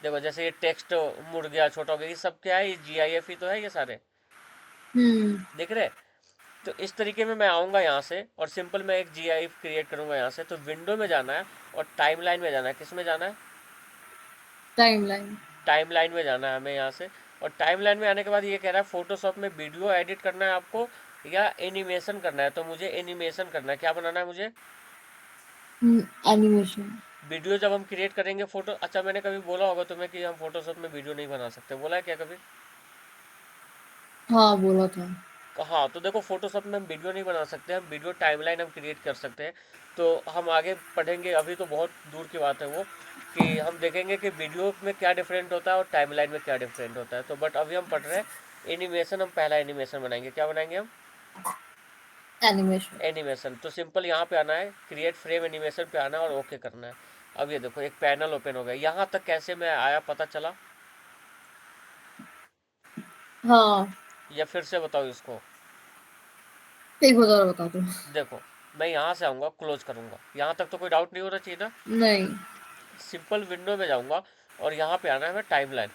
देखो जैसे ये टेक्स्ट मुड़ गया, छोटा हो गया, ये सब क्या है? ये जीआईएफ ही तो है ये सारे, हम्म। दिख रहे? तो इस तरीके में मैं आऊँगा यहाँ से और सिंपल मैं एक जीआईएफ क्रिएट करूँगा यहाँ से। तो विंडो में जाना है और टाइमलाइन में जाना है। किस में जाना है? टाइमलाइन। टाइमलाइन में जाना है हमें यहाँ से। और टाइमलाइन में आने के बाद ये कह रहा है फोटोशॉप में वीडियो एडिट करना है आपको या एनिमेशन करना है। तो मुझे एनिमेशन करना है। क्या बनाना है मुझे? एनिमेशन। वीडियो जब हम क्रिएट करेंगे फोटो, अच्छा मैंने कभी बोला होगा तुम्हें कि हम फोटोशॉप में वीडियो नहीं बना सकते, बोला है क्या कभी? हाँ बोला था। हाँ, तो देखो फोटोशॉप में हम वीडियो नहीं बना सकते, हम वीडियो टाइमलाइन हम क्रिएट कर सकते हैं। तो हम आगे पढ़ेंगे, अभी तो बहुत दूर की बात है वो, कि हम देखेंगे कि वीडियो में क्या डिफरेंट होता है और टाइमलाइन में क्या डिफरेंट होता है। तो बट अभी हम पढ़ रहे हैं एनिमेशन। हम पहला एनिमेशन बनाएंगे। क्या बनाएंगे हम? एनिमेशन। एनिमेशन। तो सिंपल यहाँ पे आना है, क्रिएट फ्रेम एनिमेशन पे आना है और ओके करना है। अब ये देखो एक पैनल ओपन हो गया। यहाँ तक कैसे मैं आया पता चला? हाँ। या फिर से बताओ इसको? एक बार और बता दो। देखो, मैं यहाँ से आऊँगा, क्लोज करूँगा। यहाँ तक तो कोई डाउट नहीं होना चाहिए ना? नहीं। सिंपल विंडो में जाऊँगा और यहाँ पे आना है मैं टाइमलाइन।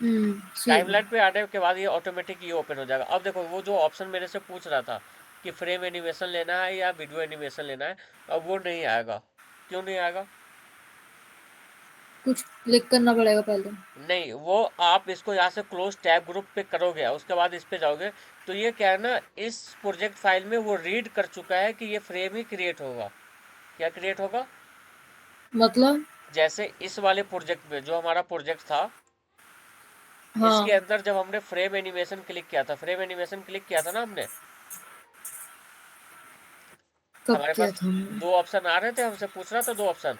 ठीक है। टाइमलाइन पे आने के बाद ये ऑटोमेटिक ये ओपन हो जाएगा। अब देखो वो जो ऑप्शन मेरे से पूछ रहा था कि फ्रेम एनिमेशन लेना है या वीडियो एनिमेशन लेना है, अब वो नहीं आएगा। क्यों नहीं आएगा? कुछ क्लिक करना पड़ेगा पहले। नहीं, वो आप इसको यहाँ से क्लोज टैब ग्रुप पे करोगे, उसके बाद इस पे जाओगे, तो ये क्या है ना, इस प्रोजेक्ट फाइल में वो रीड कर चुका है कि ये फ्रेम ही क्रिएट होगा। क्या क्रिएट होगा? मतलब। जैसे इस वाले प्रोजेक्ट में जो हमारा प्रोजेक्ट था, इसके हाँ। अंदर जब हमने फ्रेम एनिमेशन क्लिक किया था, फ्रेम एनिमेशन क्लिक किया था ना हमने, कब हमारे किया पास था हमने? दो ऑप्शन आ रहे थे, हमसे पूछ रहा था दो ऑप्शन।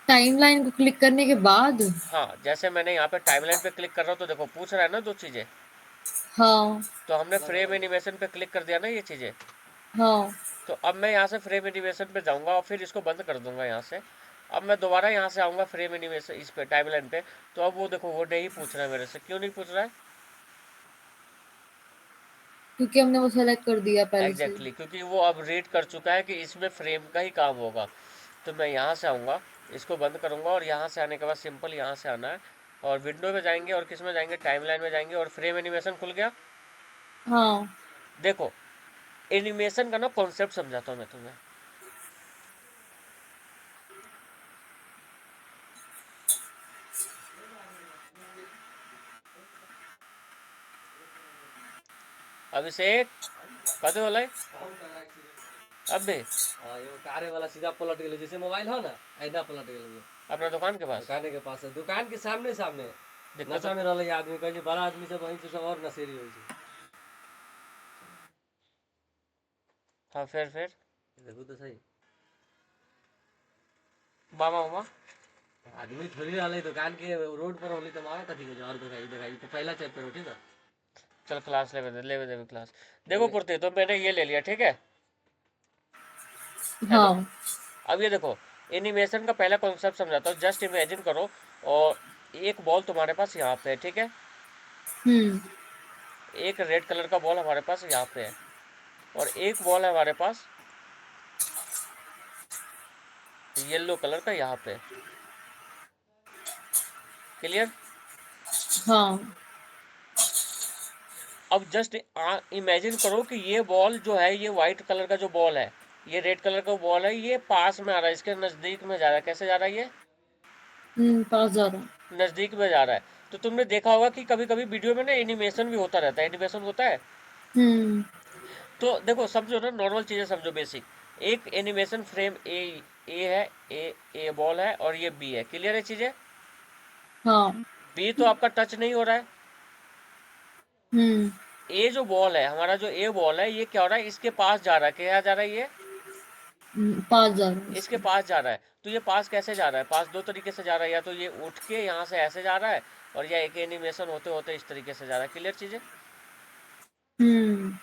टाइमलाइन को क्लिक करने के बाद। हाँ, जैसे मैंने यहाँ पे टाइमलाइन पे क्लिक कर रहा हूँ तो देखो पूछ रहा है ना दो चीज़ें। हाँ। तो हमने फ्रेम एनिमेशन पे क्लिक कर दिया ना ये चीज़ें। हाँ। तो अब मैं यहाँ से फ्रेम एनिमेशन पे जाऊँगा और फिर इसको बंद कर दूंगा यहाँ से। अब मैं दोबारा यहाँ से आऊँगा फ्रेम एनिमेशन इस पे टाइमलाइन पे। तो अब वो देखो वो नहीं पूछ रहा है मेरे से। क्यों नहीं पूछ रहा है? क्योंकि हमने वो सेलेक्ट कर दिया पहले से। एग्जैक्टली, क्योंकि वो अब रीड कर चुका है कि इसमें फ्रेम का ही काम होगा। तो मैं यहाँ से आऊँगा, इसको बंद करूँगा और यहाँ से आने के बाद सिंपल यहाँ से आना है और विंडो में जाएंगे और किस में जाएंगे? टाइमलाइन में जाएंगे और फ्रेम एनिमेशन खुल गया। हाँ। देखो, एनिमेशन का ना कॉन्सेप्ट समझाता हूँ मैं तुम्हें। अभिषेक कते होला है? अब भी हाँ, यो कार्य वाला सीधा पलट गेलै, जैसे मोबाइल हो ना, ऐना पलट गेलै यो। अपना दुकान के पास दुकान के पास है, दुकान के सामने सामने दिक्कत नशा में रहले आदमी, कहे बड़ा आदमी सब वहीं से सब और नशेरी हो छै। हाँ फिर देखू तो सही, मामा उमा आदमी थोड़ी रहले दुकान के रोड पर होली तो मारे कथी के और दिखाई दिखाई तो पहला चैप्टर उठी ना। चल क्लास लेवे दे क्लास। देखो पुर्ती, तो मैंने ये ले लिया, ठीक है। हेलो, हाँ अब ये देखो, एनिमेशन का पहला कॉन्सेप्ट समझाता हूँ। जस्ट इमेजिन करो, और एक बॉल तुम्हारे पास यहाँ पे है, ठीक है। हम्म एक रेड कलर का बॉल हमारे पास यहाँ पे है, और एक बॉल है हमारे पास येलो कलर का यहाँ पे। क्लियर? हाँ अब जस्ट इमेजिन करो कि ये बॉल जो है, ये व्हाइट कलर का जो बॉल है, ये रेड कलर का बॉल है, ये पास में आ रहा है, इसके नजदीक में जा रहा है। कैसे जा रहा है ये? पास जा रहा हूँ। नजदीक में जा रहा है। तो तुमने देखा होगा कि कभी कभी वीडियो में ना एनिमेशन भी होता रहता है, एनिमेशन होता है। हम्म तो देखो, समझो ना, नॉर्मल चीजें समझो, बेसिक। एक एनिमेशन फ्रेम ए है, ए बॉल है, और ये बी है। क्लियर है चीजें? हाँ बी तो आपका टच नहीं हो रहा है। हम्म ए जो बॉल है हमारा, जो ए बॉल है, ये क्या हो रहा है, इसके पास जा रहा है। क्या जा रहा है ये? पास जा रहा हूँ इसके इसके। पास जा रहा है। तो ये पास कैसे जा रहा है? पास दो तरीके से जा रहा है, या तो ये उठ के यहाँ से ऐसे जा रहा है, और या एक एनिमेशन होते होते इस तरीके से जा रहा है। क्लियर चीजें? हम्म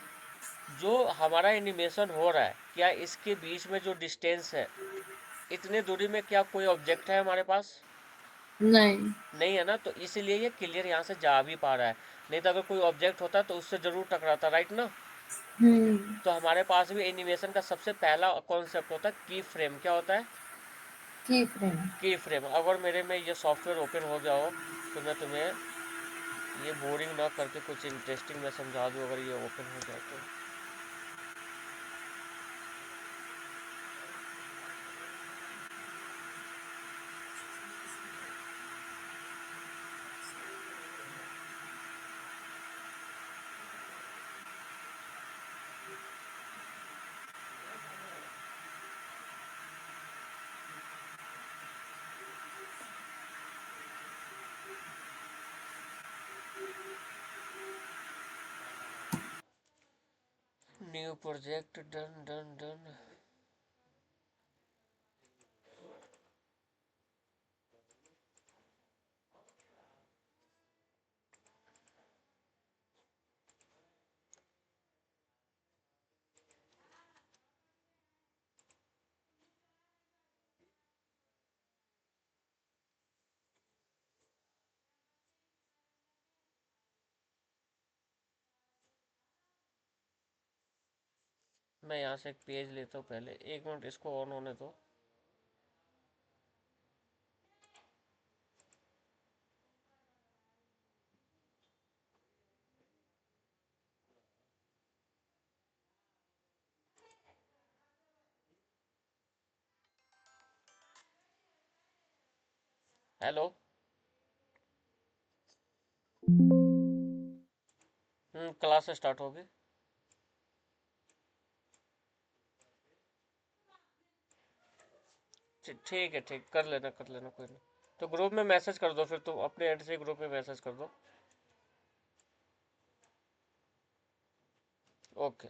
जो हमारा एनिमेशन हो रहा है, क्या इसके बीच में जो डिस्टेंस है, इतने दूरी में क्या कोई ऑब्जेक्ट है हमारे पास? नहीं। नहीं है ना। तो इसीलिए ये क्लियर यहाँ से जा भी पा रहा है। नहीं तो अगर कोई ऑब्जेक्ट होता तो उससे जरूर टकराता, राइट ना। हम्म तो हमारे पास भी एनिमेशन का सबसे पहला कॉन्सेप्ट होता है की फ्रेम। क्या होता है? की फ्रेम। की फ्रेम। अगर मेरे में ये सॉफ्टवेयर ओपन हो गया हो, तो मैं तुम्हें ये बोरिंग ना करके कुछ इंटरेस्टिंग मैं समझा दूँ, अगर ये ओपन हो जाए तो। New project, done done done. मैं यहाँ से एक पेज लेता हूँ पहले, एक मिनट इसको ऑन होने दो। हेलो। क्लास स्टार्ट होगी। ठीक है, ठीक, कर लेना कोई नहीं। तो ग्रुप में मैसेज कर दो, फिर तुम अपने एंड से ग्रुप में मैसेज कर दो। Okay.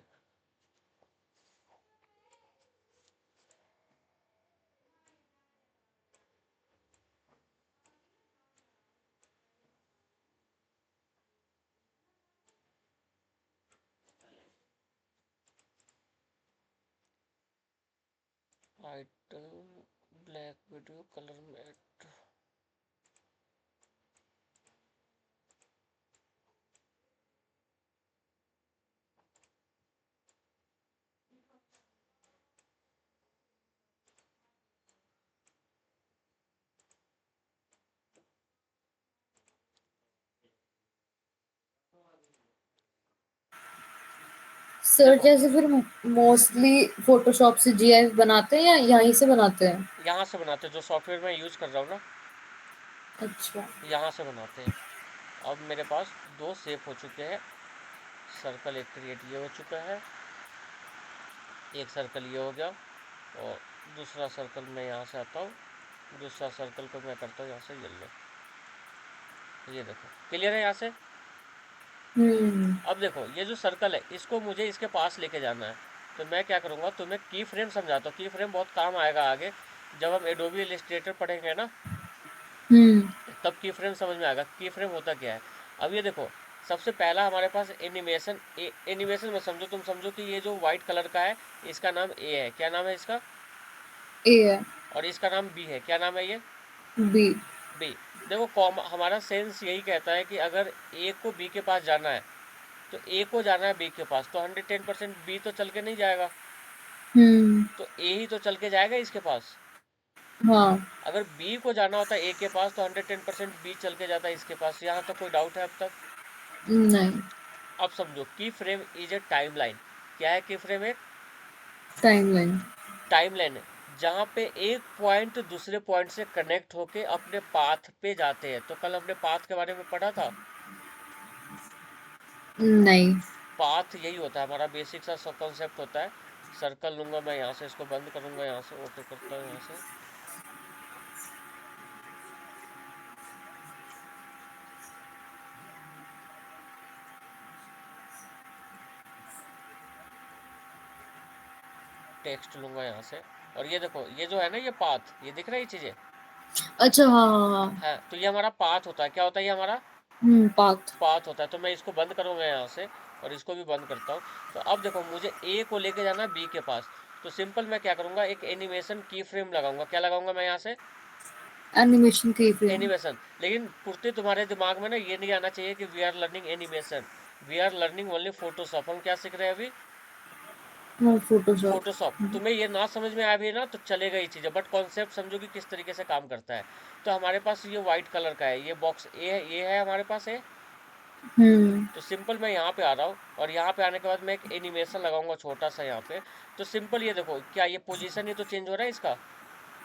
Title, black video, colour matte. Sir देखो, जैसे फिर मोस्टली फोटोशॉप से जीआईएफ बनाते हैं या यहीं से बनाते हैं? यहाँ से बनाते हैं, जो सॉफ्टवेयर मैं यूज़ कर रहा हूँ ना, अच्छा। यहाँ से बनाते हैं। अब मेरे पास दो सेव हो चुके हैं। सर्कल एक क्रिएट ये हो चुका है, एक सर्कल ये हो गया, और दूसरा सर्कल मैं यहाँ से आता हूँ, दूसरा सर्कल को मैं करता हूँ यहाँ से येलो, ये देखो क्लियर है यहाँ से। अब देखो ये जो सर्कल है इसको मुझे इसके पास लेके जाना है, तो मैं क्या करूँगा, तुम्हें की फ्रेम समझाता हूँ। की फ्रेम बहुत काम आएगा आगे, जब हम एडोबी इलस्ट्रेटर पढ़ेंगे ना, तब की फ्रेम समझ में आएगा की फ्रेम होता क्या है। अब ये देखो, सबसे पहला हमारे पास एनिमेशन, एनिमेशन में समझो, तुम समझो कि ये जो वाइट कलर का है इसका नाम ए है, क्या नाम है इसका, ए है, और इसका नाम बी है, क्या नाम है ये, बी। बी। देखो कॉम हमारा सेंस यही कहता है कि अगर ए को बी के पास जाना है तो ए को जाना है बी के पास, तो 110% बी तो चल के नहीं जाएगा, तो ए ही तो चल के जाएगा इसके पास। हाँ। अगर बी को जाना होता है ए के पास तो 110% बी चल के जाता है इसके पास। यहाँ तक कोई डाउट है अब तक? नहीं। अब समझो की फ्रेम इज ए टाइमलाइन। क्या है की फ्रेम? एक टाइमलाइन। टाइमलाइन है जहाँ पे एक पॉइंट दूसरे पॉइंट से कनेक्ट होके अपने पाथ पे जाते हैं। तो कल हमने पाथ के बारे में पढ़ा था। नहीं। पाथ यही होता है हमारा, बेसिक सा कॉन्सेप्ट होता है। सर्कल लूंगा मैं यहाँ से, इसको बंद करूंगा, यहाँ से ओके करता हूँ, यहाँ से टेक्स्ट लूंगा यहाँ से, और ये देखो ये जो है ना ये पाथ, ये दिख रही चीजें, अच्छा, हाँ हाँ हाँ। है तो ये हमारा पाथ होता है। क्या होता है ये हमारा पाथ। पाथ होता है। तो मैं इसको बंद करूंगा यहाँ से, और इसको भी बंद करता हूँ। तो अब देखो मुझे ए को लेके जाना है बी के पास, तो सिंपल मैं क्या करूंगा, एक एनिमेशन की फ्रेम लगाऊंगा। क्या लगाऊंगा मैं यहाँ से? एनिमेशन की फ्रेम। एनिमेशन। लेकिन पुर्ते तुम्हारे दिमाग में ना ये नहीं आना चाहिए कि we are learning animation, we are learning only Photoshop. हम क्या सीख रहे हैं अभी? हाँ, फोटोशॉप। फोटोशॉप। तुम्हें ये ना समझ में आ भी ना तो चलेगा ये चीज़ें, बट कॉन्सेप्ट समझो कि किस तरीके से काम करता है। तो हमारे पास ये व्हाइट कलर का है, ये बॉक्स ए है, ये है हमारे पास है। तो सिंपल मैं यहाँ पे आ रहा हूँ, और यहाँ पे आने के बाद मैं एक एनिमेशन लगाऊंगा छोटा सा यहाँ पे। तो सिंपल ये देखो, क्या ये पोजीशन ही तो चेंज हो रहा है इसका,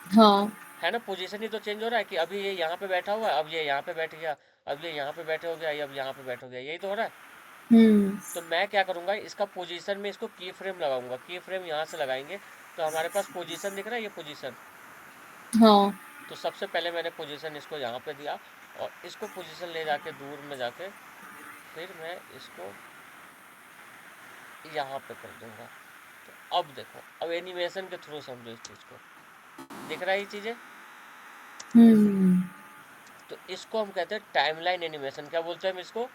हाँ। है ना? पोजीशन ही तो चेंज हो रहा है कि अभी ये यहाँ पे बैठा हुआ है, अब ये यहाँ पे बैठ गया, अब ये यहाँ पे बैठे हो गया, ये अब यहाँ पे बैठ हो गया, यही तो हो रहा है। तो मैं क्या करूँगा, इसका पोजीशन में इसको की फ्रेम लगाऊंगा। की फ्रेम यहाँ से लगाएंगे तो हमारे पास पोजीशन दिख रहा है, ये पोजीशन। हाँ। तो सबसे पहले मैंने पोजीशन इसको यहाँ पे दिया, और इसको पोजीशन ले जाके दूर में जाके फिर मैं इसको यहाँ पे कर दूंगा। तो अब देखो, अब एनिमेशन के थ्रू समझो इस चीज़ को, दिख रहा है ये चीज़ें। तो इसको हम कहते हैं टाइमलाइन एनिमेशन। क्या बोलते हैं हम इसको?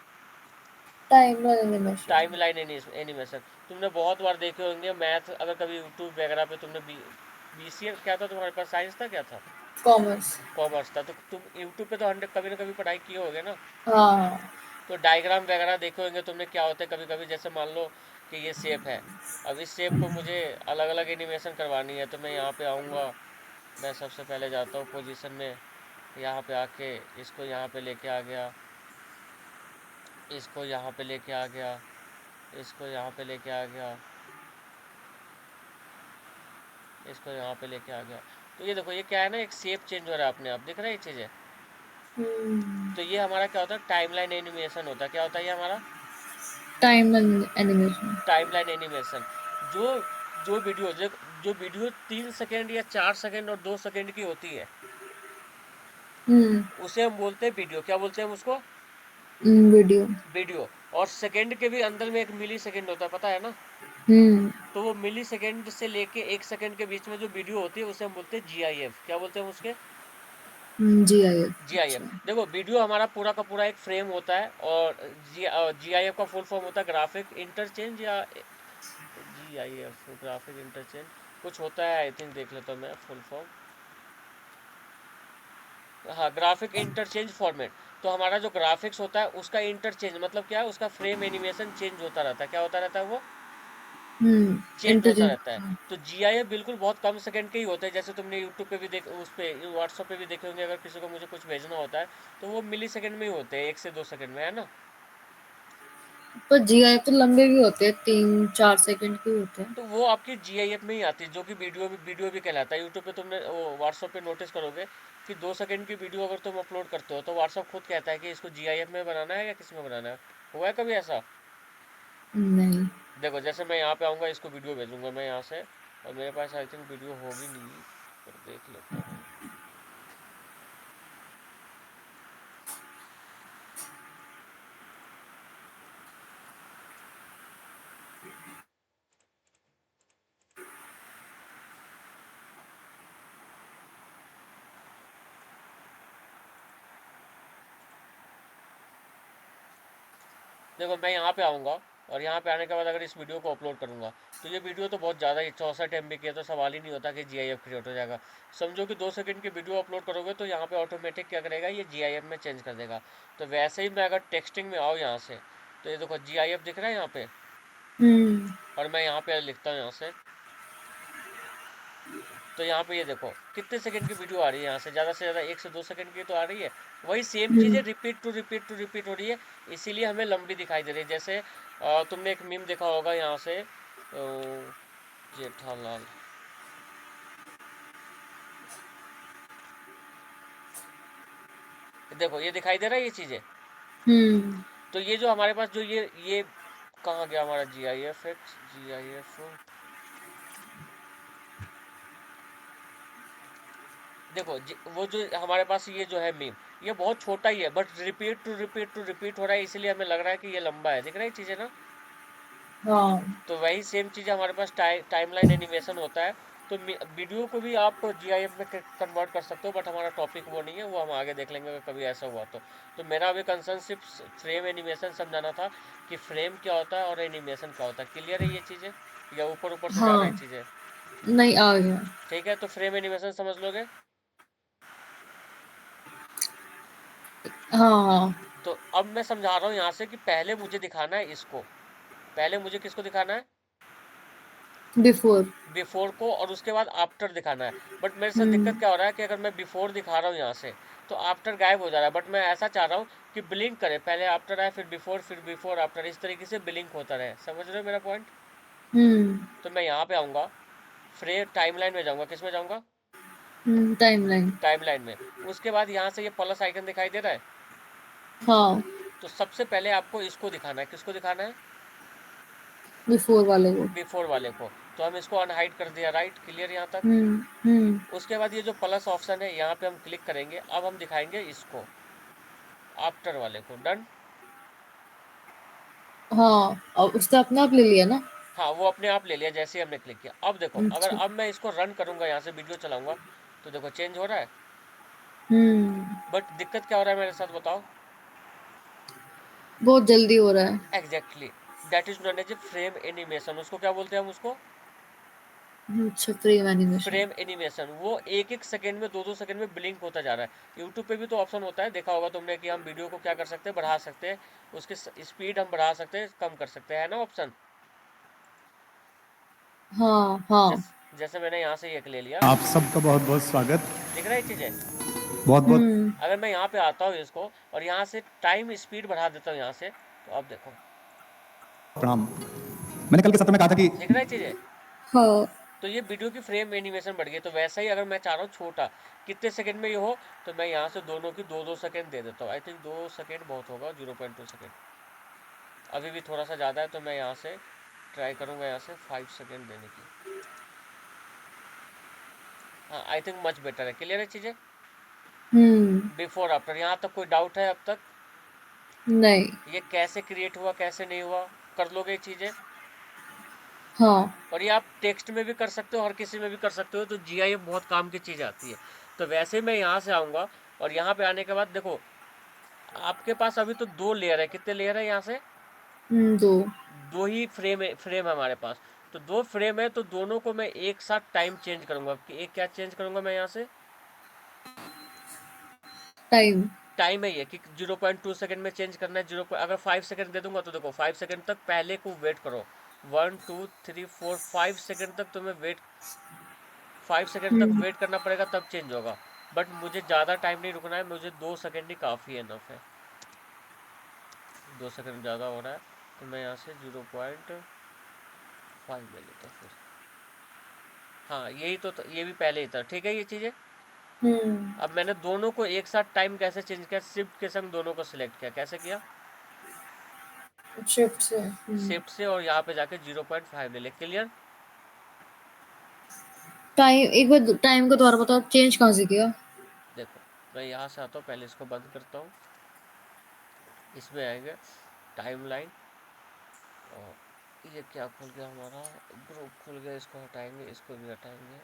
Timeline animation. Timeline animation. तुमने बहुत बार देखे होंगे मैथ, अगर कभी यूट्यूब वगैरह पे तुमने बीसीए क्या था तुम्हारे पास, साइंस था क्या था? कॉमर्स। कॉमर्स था। तो तुम यूट्यूब पे तो 100 कभी ना कभी पढ़ाई किए होगे ना। हाँ। तो डायग्राम वगैरह देखे होंगे तुमने, क्या होता है कभी कभी, जैसे मान लो कि ये शेप है, अब इस शेप को मुझे अलग अलग एनिमेशन करवानी है, तो मैं यहाँ पे आऊँगा, मैं सबसे पहले जाता हूँ पोजीशन में, यहाँ पे आके इसको यहाँ पे लेके आ गया, इसको यहाँ पे लेके आ गया, इसको यहाँ पे लेके आ गया, इसको यहाँ पे लेके आ गया। तो ये देखो ये क्या है ना, एक शेप चेंज हो रहा है अपने आप, दिख रहा है ये चीज़ें। तो ये हमारा क्या होता है, टाइमलाइन एनिमेशन होता है। क्या होता है ये हमारा? Timeline animation. Timeline animation. जो जो वीडियो जो वीडियो 3 सेकेंड या 4 सेकेंड और 2 सेकेंड की होती है उसे हम बोलते हैं वीडियो। क्या बोलते हैं हम उसको? वीडियो। वीडियो। और सेकेंड के भी अंदर में एक मिली सेकेंड होता है, पता है ना? तो वो मिली सेकेंड से लेके 1 सेकेंड के बीच में जो वीडियो होती है उसे हम बोलते हैं जीआईएफ। क्या बोलते हैं हम उसके? जीआईएफ। जीआईएफ। देखो वीडियो हमारा पूरा का पूरा एक फ्रेम होता है, और जीआईएफ का फुल फॉर्म होता है ग्राफिक इंटरचेंज, या जीआईएफ ग्राफिक इंटरचेंज कुछ होता है, आई थिंक देख लेता हूँ मैं फुल फॉर्म। हाँ, ग्राफिक इंटरचेंज फॉर्मेट। तो हमारा जो ग्राफिक्स होता है उसका इंटरचेंज मतलब क्या है, उसका फ्रेम एनिमेशन चेंज होता रहता है। क्या होता रहता है वो? चेंज होता इंटरचेंज। रहता है। तो जीआईएफ बिल्कुल बहुत कम सेकंड के ही होते हैं। जैसे तुमने यूट्यूब पे भी देख, उस पे व्हाट्सएप पे भी देखे होंगे, अगर किसी को मुझे कुछ भेजना होता है तो वो मिली सेकंड में ही होते हैं, 1 से 2 सेकंड में, है ना? पर जीआईएफ तो लंबे भी होते हैं, 3-4 सेकंड के होते हैं। तो वो आपकी जीआईएफ में ही आती है, जो कि वीडियो भी कहलाता है। यूट्यूब पे तुमने वो व्हाट्सएप पे नोटिस करोगे कि 2 सेकंड की वीडियो अगर तुम अपलोड करते हो तो व्हाट्सएप खुद कहता है कि इसको जीआईएफ में बनाना है या किस में बनाना है। हुआ है कभी ऐसा? नहीं। देखो जैसे मैं यहाँ पे आऊँगा, इसको वीडियो भेजूंगा मैं यहाँ से, और मेरे पास आई थिंक वीडियो होगी नहीं, पर देख लेता हूँ। देखो मैं यहाँ पे आऊँगा और यहाँ पे आने के बाद अगर इस वीडियो को अपलोड करूँगा तो ये वीडियो तो बहुत ज़्यादा ही 64 MB की है, तो सवाल ही नहीं होता कि GIF क्रिएट हो जाएगा। समझो कि 2 सेकंड की वीडियो अपलोड करोगे तो यहाँ पे ऑटोमेटिक क्या करेगा, ये GIF में चेंज कर देगा। तो वैसे ही मैं अगर टेक्सटिंग में आऊँ यहाँ से, तो ये देखो GIF दिख रहा है यहाँ पे, हम्म और मैं यहाँ पे लिखता हूँ यहाँ से, तो यहाँ पे ये देखो कितने सेकंड की वीडियो आ रही है, यहाँ से ज़्यादा 1 से 2 सेकंड की तो आ रही है। वही सेम चीज़ें हम्म रिपीट हो रही है, इसीलिए हमें लंबी दिखाई दे रही है। जैसे तुमने एक मीम देखा होगा यहाँ से, जेठालाल, देखो ये दिखाई दे रहा है ये चीज़ें। हम्म तो ये जो हमारे पास जो ये कहाँ गया हमारा GIF, GIF, देखो वो जो हमारे पास ये जो है मीम, ये बहुत छोटा ही है, बट रिपीट हो रहा है, इसलिए हमें लग रहा है कि ये लंबा है। दिख रहा है चीज़ें ना। हाँ तो वही सेम चीज़ हमारे पास टाइमलाइन एनिमेशन होता है। तो वीडियो को भी आप GIF में कन्वर्ट कर सकते हो, बट हमारा टॉपिक वो नहीं है, वो हम आगे देख लेंगे अगर कभी ऐसा हुआ तो मेरा अभी कंसर्न सिर्फ फ्रेम एनिमेशन समझाना था कि फ्रेम क्या होता है और एनिमेशन क्या होता है। क्लियर है ये चीज़ें, या ऊपर ऊपर से जा रही हाँ चीज़ें? नहीं आ गया। ठीक है, तो फ्रेम एनिमेशन समझ लोगे। हाँ तो अब मैं समझा रहा हूँ यहाँ से कि पहले मुझे दिखाना है इसको, पहले मुझे किसको दिखाना है, बिफोर। बिफोर को, और उसके बाद आफ्टर दिखाना है। बट मेरे साथ हम्म दिक्कत क्या हो रहा है कि अगर मैं बिफोर दिखा रहा हूँ यहाँ से, तो आफ्टर गायब हो जा रहा है। बट मैं ऐसा चाह रहा हूँ कि ब्लिंक करे, पहले आफ्टर आए फिर बिफोर आफ्टर, इस तरीके से ब्लिंक होता रहे। समझ रहे हो मेरा पॉइंट? हम्म तो मैं यहाँ पे आऊँगा, फ्रेम टाइमलाइन में जाऊँगा, किस में जाऊँगा, टाइमलाइन। टाइमलाइन में। उसके बाद यहाँ से ये प्लस आइकन दिखाई दे रहा है, हाँ तो सबसे पहले आपको इसको दिखाना है। किसको दिखाना है? बिफोर वाले को। बिफोर वाले को। तो हम इसको अनहाइड कर दिया, राइट, क्लियर यहाँ तक। हम्म उसके बाद ये जो प्लस ऑप्शन है यहाँ पे हम क्लिक करेंगे, अब हम दिखाएंगे इसको, आफ्टर वाले को। डन। हाँ और उसका अपने आप ले लिया ना। हाँ, वो अपने आप ले लिया जैसे ही हमने क्लिक किया। अब देखो, अगर अच्छा। अब मैं इसको रन करूंगा, यहाँ से वीडियो चलाऊंगा, तो देखो चेंज हो रहा है। हम्म बट दिक्कत क्या हो रहा है मेरे साथ, बताओ? बहुत जल्दी हो रहा है। Exactly, that is known as a frame animation. उसको क्या बोलते हैं हम उसको? अच्छा फ्रेम एनिमेशन। Frame animation. वो एक एक सेकंड में, 2 2 सेकंड में ब्लिंक होता जा रहा है। यूट्यूब पे भी तो ऑप्शन होता है, देखा होगा तुमने, कि हम वीडियो को क्या कर सकते हैं, बढ़ा सकते हैं, उसकी स्पीड हम बढ़ा सकते हैं, कम कर सकते हैं, है ना ऑप्शन? हाँ हाँ। जैसे मैंने यहाँ से एक ले लिया, आप सबका बहुत बहुत स्वागत। दिख रहा है चीज़ें। बहुत बहुत हम्म अगर मैं यहाँ पे आता हूँ इसको, और यहाँ से टाइम स्पीड बढ़ा देता हूँ यहाँ से, तो अब देखो प्रणाम। मैंने कल के सत्र में कहा था कि दिख रहा है चीज़ें। हाँ तो ये वीडियो की फ्रेम एनिमेशन बढ़ गई। तो वैसा ही अगर मैं चाह रहा हूँ छोटा, कितने सेकंड में ये हो, तो मैं यहाँ से दोनों की 2 2 सेकंड दे देता हूँ। आई थिंक 2 सेकंड बहुत होगा, 0.2 सेकंड अभी भी थोड़ा सा ज़्यादा है। तो मैं यहाँ से ट्राई करूँगा, यहाँ से 5 सेकंड देने की। हाँ, आई थिंक मच बेटर है। क्लियर है चीज़ें, हम्म बिफोर आफ्टर। यहाँ तक कोई डाउट है अब तक? नहीं। ये कैसे क्रिएट हुआ, कैसे नहीं हुआ, कर लोगे ये चीज़ें। हाँ और ये आप टेक्स्ट में भी कर सकते हो, हर किसी में भी कर सकते हो। तो GIF बहुत काम की चीज़ आती है। तो वैसे मैं यहाँ से आऊँगा, और यहाँ पे आने के बाद देखो, आपके पास अभी तो 2 लेयर है। कितने लेयर है यहाँ से? दो। 2 ही फ्रेम है हमारे पास। तो 2 फ्रेम है, तो दोनों को मैं एक साथ टाइम चेंज करूँगा। एक क्या चेंज करूँगा मैं यहाँ से? टाइम। टाइम है ये, कि 0.2 सेकंड में चेंज करना है। अगर 5 सेकंड दे दूंगा, तो देखो 5 सेकंड तक पहले को वेट करो। 1 2 3 4 5 सेकंड तक तुम्हें वेट, 5 सेकंड तक हम्म वेट करना पड़ेगा, तब चेंज होगा। बट मुझे ज़्यादा टाइम नहीं रुकना है, मुझे 2 सेकंड ही काफ़ी है, इनफ है। 2 सेकंड ज़्यादा हो रहा है, तो मैं यहाँ से 0.5 ले लेता हूँ फिर। हाँ, यही तो ये भी पहले ही था। ठीक है ये चीज़ें। हम्म अब मैंने दोनों को एक साथ टाइम कैसे चेंज किया, शिफ्ट के संग दोनों को सिलेक्ट किया। कैसे किया? शिफ्ट से। शिफ्ट से, और यहाँ पे जाके 0.5 ले ले। क्लियर। टाइम एक बार टाइम का दोबारा बताओ, चेंज कहाँ से किया। देखो मैं यहाँ से आता हूँ, पहले इसको बंद करता हूँ, इसमें आएंगे टाइमलाइन, और ये क्या खुल गया, हमारा ग्रुप खुल गया। इसको हटाएंगे, इसको भी हटाएंगे।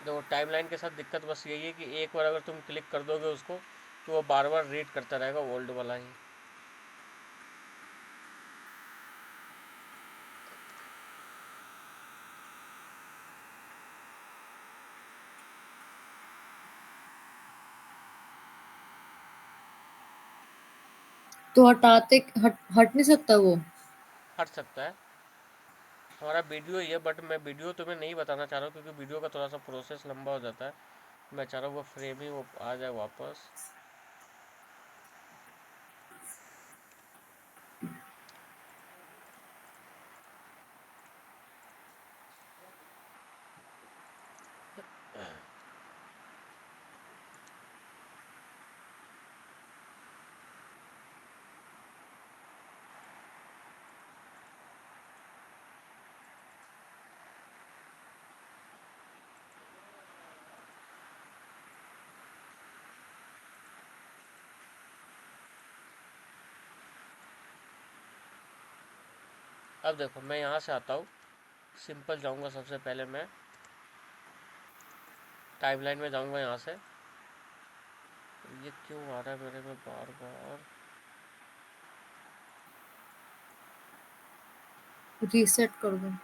देखो टाइमलाइन के साथ दिक्कत बस यही है कि एक बार अगर तुम क्लिक कर दोगे उसको तो वो बार बार रीड करता रहेगा ओल्ड वाला ही। तो हट नहीं सकता वो। हट सकता है। हमारा वीडियो ही है, बट मैं वीडियो तुम्हें नहीं बताना चाह रहा हूँ क्योंकि वीडियो का थोड़ा सा प्रोसेस लंबा हो जाता है। मैं चाह रहा हूँ वो फ्रेम ही वो आ जाए वापस। अब देखो मैं यहाँ से आता हूँ, सिंपल जाऊँगा, सबसे पहले मैं टाइमलाइन में जाऊँगा यहाँ से। ये क्यों आ रहा है मेरे में बार बार? रीसेट कर दो।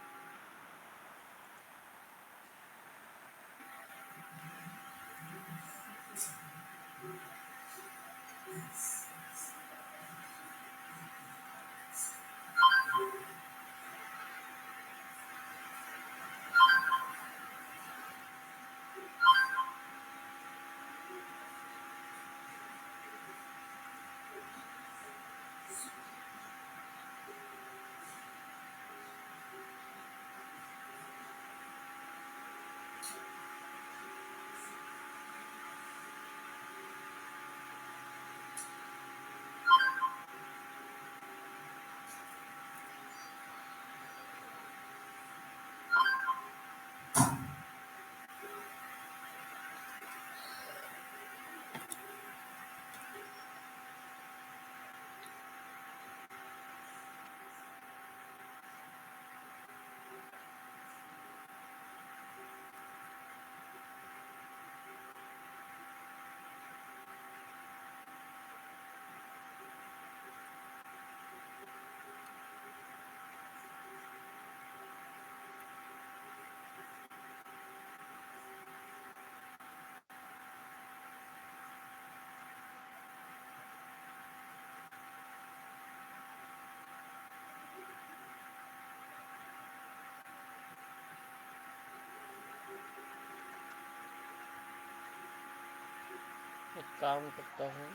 एक काम करता हूँ,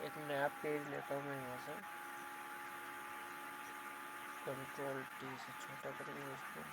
एक नया पेज लेता हूँ मैं यहाँ से, कंट्रोल टी से छोटा करेंगे इसको।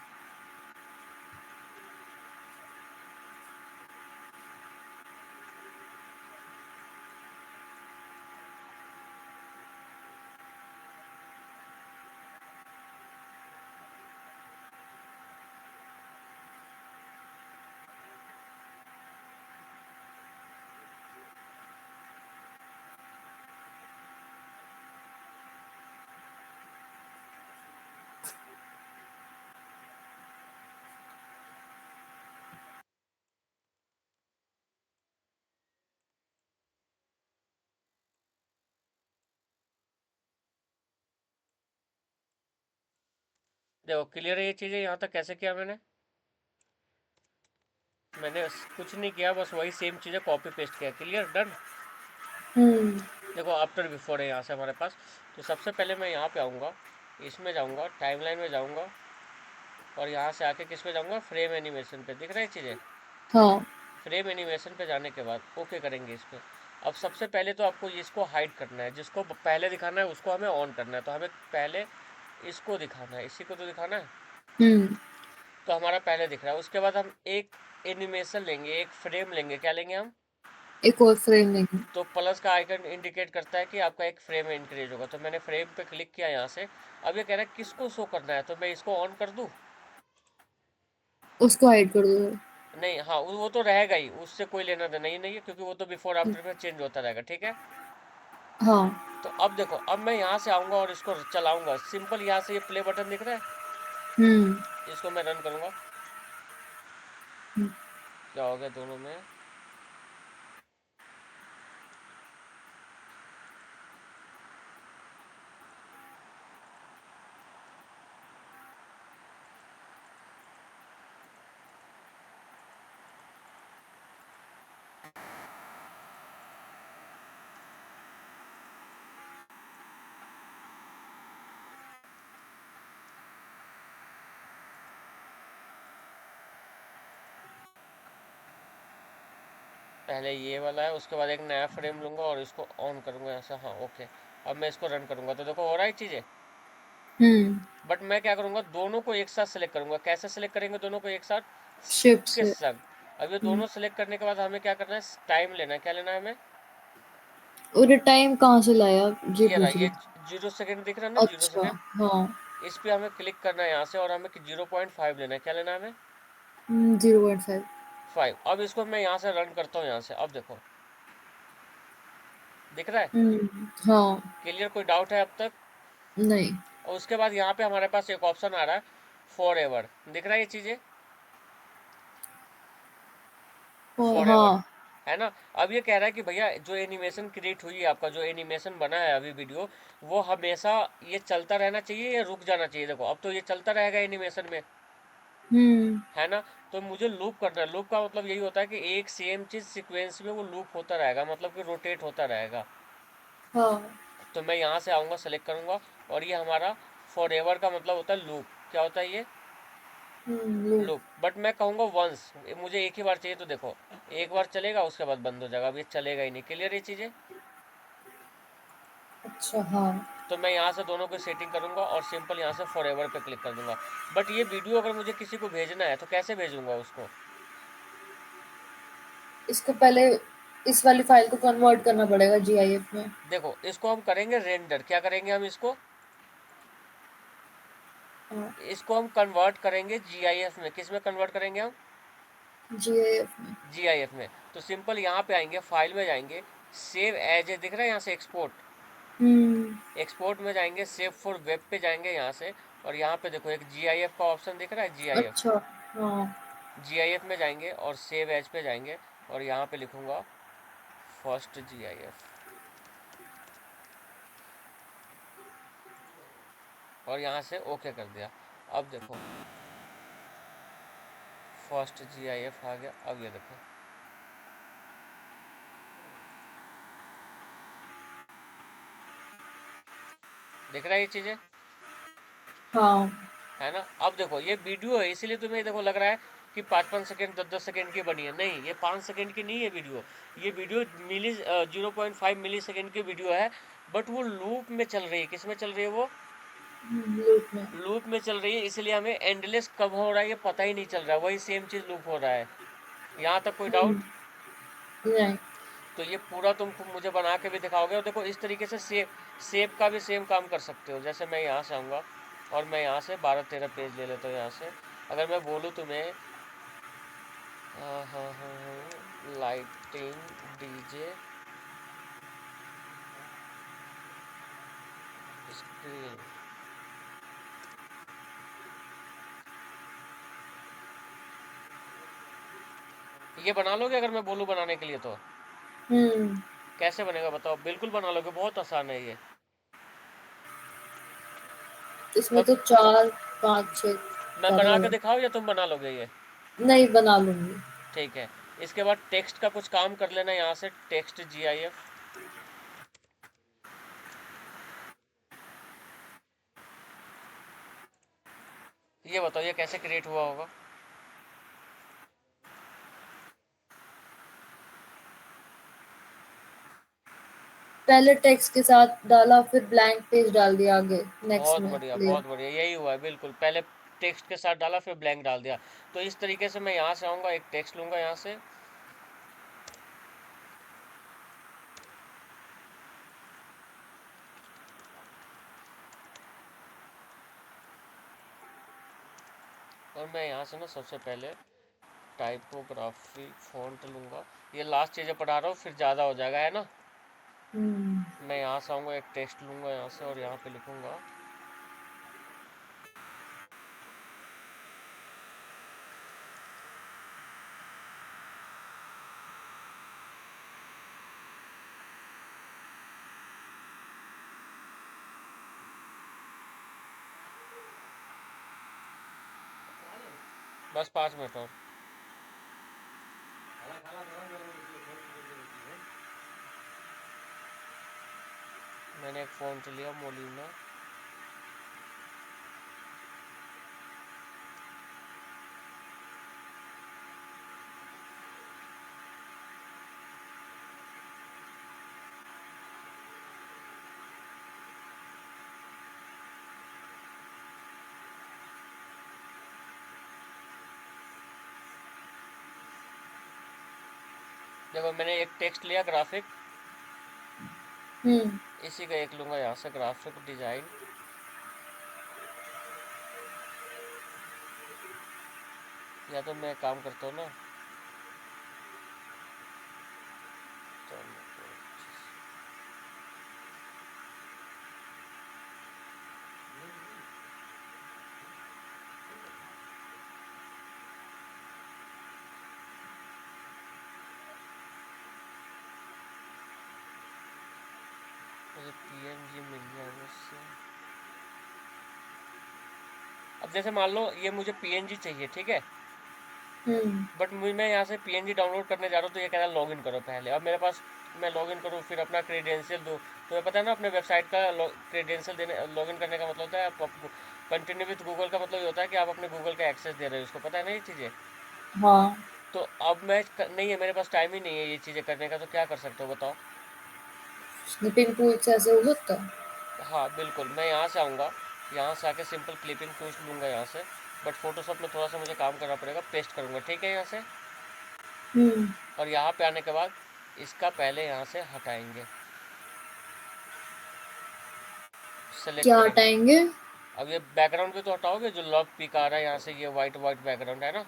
देखो क्लियर है ये चीज़ें यहाँ तक कैसे किया मैंने? मैंने कुछ नहीं किया, बस वही सेम चीज़ें कॉपी पेस्ट किया। Clear, done. हम्म। देखो आफ्टर बिफोर है यहाँ से हमारे पास। तो सबसे पहले मैं यहाँ पे आऊँगा, इसमें जाऊँगा, टाइमलाइन में जाऊँगा और यहाँ से आके किस पे जाऊँगा? फ्रेम एनिमेशन पे। दिख रहा है चीज़ें? हाँ। फ्रेम एनिमेशन पे जाने के बाद ओके करेंगे इस पे। अब सबसे पहले तो आपको इसको हाइड करना है, जिसको पहले दिखाना है उसको हमें ऑन करना है। तो हमें पहले इसको दिखाना है, इसी को तो दिखाना है। हम्म। तो हमारा पहले दिख रहा है। उसके बाद हम एक एनिमेशन लेंगे, एक फ्रेम लेंगे। क्या लेंगे हम? एक और फ्रेम लेंगे। तो प्लस का आइकन इंडिकेट करता है कि आपका एक फ्रेम इंक्रीज होगा। तो मैंने फ्रेम पे क्लिक किया यहाँ से। अब ये कह रहा है किसको शो करना है, तो मैं इसको ऑन कर दूँ? उसको हाइड कर दो। नहीं, हाँ वो तो रहेगा ही, उससे कोई लेना देना ही नहीं है क्योंकि वो तो बिफोर आफ्टर में चेंज होता रहेगा। ठीक है, हाँ। तो अब देखो, अब मैं यहाँ से आऊँगा और इसको चलाऊँगा, सिंपल यहाँ से ये प्ले बटन दिख रहा है, हम्म। इसको मैं रन करूँगा, हम्म। क्या हो गया दोनों में। पहले ये वाला है, उसके बाद एक नया फ्रेम लूँगा और इसको ऑन करूँगा ऐसा, हाँ ओके। अब मैं इसको रन करूँगा तो देखो हो रहा है चीज़ें। हम्म। बट मैं क्या करूँगा, दोनों को एक साथ सेलेक्ट करूँगा। कैसे सेलेक्ट करेंगे दोनों को एक साथ? शिफ्ट के से। साथ। अब ये हम्म। दोनों सेलेक्ट करने के बाद हमें क्या करना है, टाइम लेना है। क्या लेना है हमें? और ये टाइम कहाँ से लाया, ये ये रहा, पूछ ये रही। 0 सेकेंड दिख रहा है ना, 0 सेकेंड। अच्छा। हाँ। इस पे हमें क्लिक करना है यहाँ से, और हमें 0.5 लेना है। क्या लेना है हमें? 0.5। 5। अब इसको मैं यहाँ से रन करता हूँ यहाँ से, अब देखो दिख रहा है। हाँ। क्लियर? कोई डाउट है अब तक? नहीं। और उसके बाद यहाँ पे हमारे पास एक ऑप्शन आ रहा है, फॉर एवर। दिख रहा है ये चीज़ें? और फॉर एवर, हाँ। है ना। अब ये कह रहा है कि भैया जो एनिमेशन क्रिएट हुई है, आपका जो एनिमेशन बना है अभी वीडियो, वो हमेशा ये चलता रहना चाहिए या रुक जाना चाहिए? देखो अब तो ये चलता रहेगा एनिमेशन में, हम्म। है ना। तो मुझे लूप करना है। लूप का मतलब यही होता है कि एक सेम चीज़ सीक्वेंस में वो लूप होता रहेगा, मतलब कि रोटेट होता रहेगा। हाँ। तो मैं यहाँ से आऊँगा, सेलेक्ट करूँगा, और ये हमारा फॉर एवर का मतलब होता है लूप। क्या होता है ये? लूप। लूप। बट मैं कहूँगा वंस, मुझे एक ही बार चाहिए। तो देखो एक बार चलेगा, उसके बाद बंद हो जाएगा। अब ये चलेगा ही नहीं। क्लियर ये चीज़ें? अच्छा। हाँ। तो मैं यहाँ से दोनों को सेटिंग करूँगा और सिंपल यहाँ से फॉर एवर पे क्लिक कर दूंगा। बट ये वीडियो अगर मुझे किसी को भेजना है तो कैसे भेजूंगा उसको? इसको पहले इस वाली फाइल को कन्वर्ट करना पड़ेगा GIF में। देखो इसको हम करेंगे रेंडर। क्या करेंगे हम इसको? हाँ। इसको हम कन्वर्ट करेंगे GIF में। किस में कन्वर्ट करेंगे हम? GIF में। GIF में। तो सिंपल यहाँ पे आएंगे, फाइल में जाएंगे, सेव एज दिख रहा है यहाँ से, एक्सपोर्ट। हम्म। एक्सपोर्ट में जाएंगे, सेव फॉर वेब पे जाएंगे यहाँ से, और यहाँ पे देखो एक GIF का ऑप्शन दिख रहा है, GIF। अच्छा। हाँ। GIF में जाएंगे और सेव एज पे जाएंगे, और यहाँ पे लिखूंगा फर्स्ट GIF, और यहाँ से ओके कर दिया। अब देखो फर्स्ट GIF आ गया। अब ये देखो दिख रहा है ये चीज़ें, हाँ। है ना। अब देखो ये वीडियो है, इसीलिए तुम्हें देखो लग रहा है कि 5-5 सेकेंड 10-10 सेकेंड की बनी है। नहीं, ये 5 सेकेंड की नहीं है वीडियो। ये वीडियो 0.5 मिली सेकेंड की वीडियो है। बट वो लूप में चल रही है। किस में चल रही है वो? लूप में। लूप में चल रही है, इसलिए हमें एंडलेस कब हो रहा है ये पता ही नहीं चल रहा है। वही सेम चीज़ लूप हो रहा है। यहाँ तक कोई डाउट? नहीं। तो ये पूरा तुम मुझे बना के भी दिखाओगे। और देखो इस तरीके से सेब का भी सेम काम कर सकते हो। जैसे मैं यहाँ से आऊँगा और मैं यहाँ से 12-13 पेज ले लेता हूँ यहाँ से। अगर मैं बोलूँ तुम्हें लाइटिंग DJ स्क्रीन, ये बना लोगे अगर मैं बोलूँ बनाने के लिए तो? हम्म। कैसे बनेगा बताओ? बिल्कुल बना लोगे, बहुत आसान है ये। इसमें मैं तो 4 5 6 मैं ज्यादा बना के लगा। दिखाऊँ या तुम बना लोगे ये? नहीं, बना लूंगी। ठीक है। इसके बाद टेक्स्ट का कुछ काम कर लेना यहाँ से, टेक्स्ट GIF। ये बताओ ये कैसे क्रिएट हुआ होगा? पहले टेक्स्ट के साथ डाला, फिर ब्लैंक पेज डाल दिया आगे नेक्स्ट बहुत में बढ़िया, ले। बहुत बढ़िया, यही हुआ है बिल्कुल। पहले टेक्स्ट के साथ डाला, फिर ब्लैंक डाल दिया। तो इस तरीके से मैं यहाँ से आऊँगा, एक टेक्स्ट लूँगा यहाँ से, और मैं यहाँ से ना सबसे पहले टाइपोग्राफी फ़ॉन्ट लूँगा। ये लास्ट चीज़ें पढ़ा रहा हूँ, फिर ज़्यादा हो जाएगा, है ना। हम्म। मैं यहाँ से आऊँगा, एक टेक्स्ट लूँगा यहाँ से और यहाँ पे लिखूँगा बस 5 मिनट और। खाना खाना थोड़ा मेरे को इसलिए फोन करके है। मैंने एक फ़ोन तो लिया मोलिना। देखो मैंने एक टेक्स्ट लिया ग्राफिक, इसी का एक लूँगा यहाँ से ग्राफिक डिज़ाइन। या तो मैं काम करता हूँ ना, तो मुझे पीएनजी मिल जाएगा उससे। अब जैसे मान लो ये मुझे पीएनजी चाहिए, ठीक है, बट मैं यहाँ से पीएनजी डाउनलोड करने जा रहा हूँ तो ये कह रहा है लॉगिन करो पहले। अब मेरे पास, मैं लॉगिन करूँ फिर अपना क्रेडेंशियल दूँ, तो पता है ना अपने वेबसाइट का क्रेडेंशियल देने, लॉगिन करने का मतलब होता है आप कंटिन्यू विद गूगल का मतलब ये होता है कि आप अपने गूगल का एक्सेस दे रहे हो, उसको पता है ना ये चीज़ें। हाँ, तो अब नहीं है मेरे पास, टाइम ही नहीं है ये चीज़ें करने का, तो क्या कर सकते हो बताओ। स्निपिंग टूल से ऐसे हो सकता है। हाँ बिल्कुल, मैं यहाँ से आऊँगा, यहाँ से आके सिंपल क्लिपिंग टूल्स लूँगा यहाँ से, बट फोटोशॉप में थोड़ा सा मुझे काम करना पड़ेगा, पेस्ट करूँगा, ठीक है यहाँ से। और यहाँ पे आने के बाद इसका पहले यहाँ से हटाएंगे, सेलेक्ट क्या करेंगे। हटाएंगे? अब ये बैकग्राउंड भी तो हटाओगे, जो लव पिक आ रहा है यहाँ से, ये वाइट वाइट बैकग्राउंड है ना,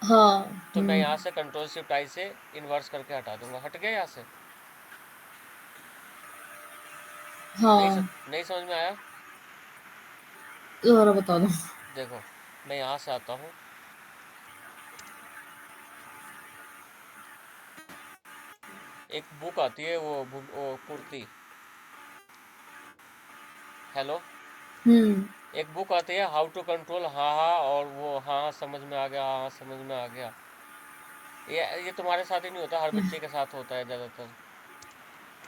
हाँ। तो मैं यहाँ से कंट्रोल शिफ्ट आई से इन्वर्स करके हटा दूंगा। हट गया यहाँ से। हाँ, नहीं समझ में आया? दोबारा बता दो। देखो मैं यहाँ से आता हूँ, एक बुक आती है वो कुर्ती, हेलो, एक बुक आती है हाउ टू कंट्रोल, हाँ हाँ, और वो हाँ समझ में आ गया, हाँ समझ में आ गया। ये तुम्हारे साथ ही नहीं होता, हर बच्चे के साथ होता है ज़्यादातर।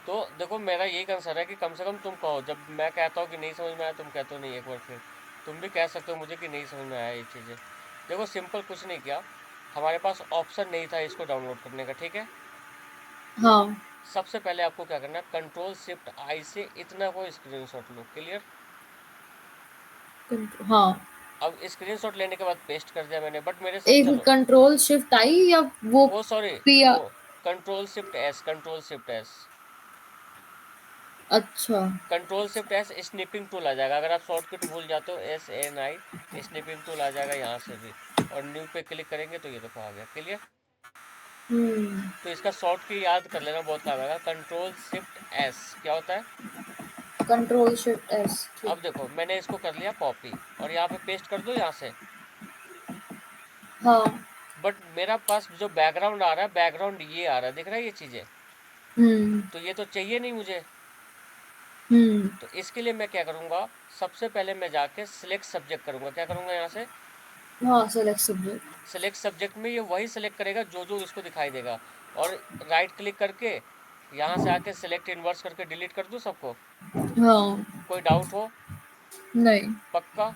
तो देखो मेरा यही कंसर्न है कि कम से कम तुम कहो, जब मैं कहता हूँ कि नहीं समझ में आया, तुम कहते हो नहीं, एक बार फिर तुम भी कह सकते हो मुझे कि नहीं समझ में आया ये चीज़ें। देखो सिंपल कुछ नहीं किया, हमारे पास ऑप्शन नहीं था इसको डाउनलोड करने का, ठीक है। हाँ, सबसे पहले आपको क्या करना है, कंट्रोल शिफ्ट आई से इतना को स्क्रीनशॉट लो, क्लियर। हाँ। अब स्क्रीनशॉट लेने के बाद पेस्ट कर दिया मैंने, बट मेरे एक चलो, कंट्रोल शिफ्ट आई या वो वो सॉरी, पिया? वो control shift S, control shift S, अच्छा। Control shift S, snipping tool आ जाएगा। अगर आप शॉर्टकट भूल जाते हो SNI, स्निपिंग टूल आ जाएगा यहाँ से भी, और न्यू पे क्लिक करेंगे तो ये देखो आ गया, क्लियर। तो इसका शॉर्ट की याद कर लेना, बहुत काम आएगा, कंट्रोल शिफ्ट एस क्या होता है। Control shift S. अब देखो मैंने इसको कर लिया कॉपी, और यहाँ पे पेस्ट कर दो यहाँ से। हाँ। बट मेरा पास जो बैकग्राउंड आ रहा है, बैकग्राउंड ये आ रहा है, दिख रहा है ये चीज़ें, तो ये तो चाहिए नहीं मुझे। तो इसके लिए मैं क्या करूँगा, सबसे पहले मैं जाके सिलेक्ट सब्जेक्ट करूँगा। क्या करूँगा यहाँ से, हाँ, सेलेक्ट सब्जेक्ट। सेलेक्ट सब्जेक्ट में ये वही सेलेक्ट करेगा जो जो इसको दिखाई देगा, और राइट क्लिक करके यहाँ से आके सेलेक्ट इन्वर्स करके डिलीट कर दूँ सबको। हाँ। कोई डाउट हो? नहीं। पक्का?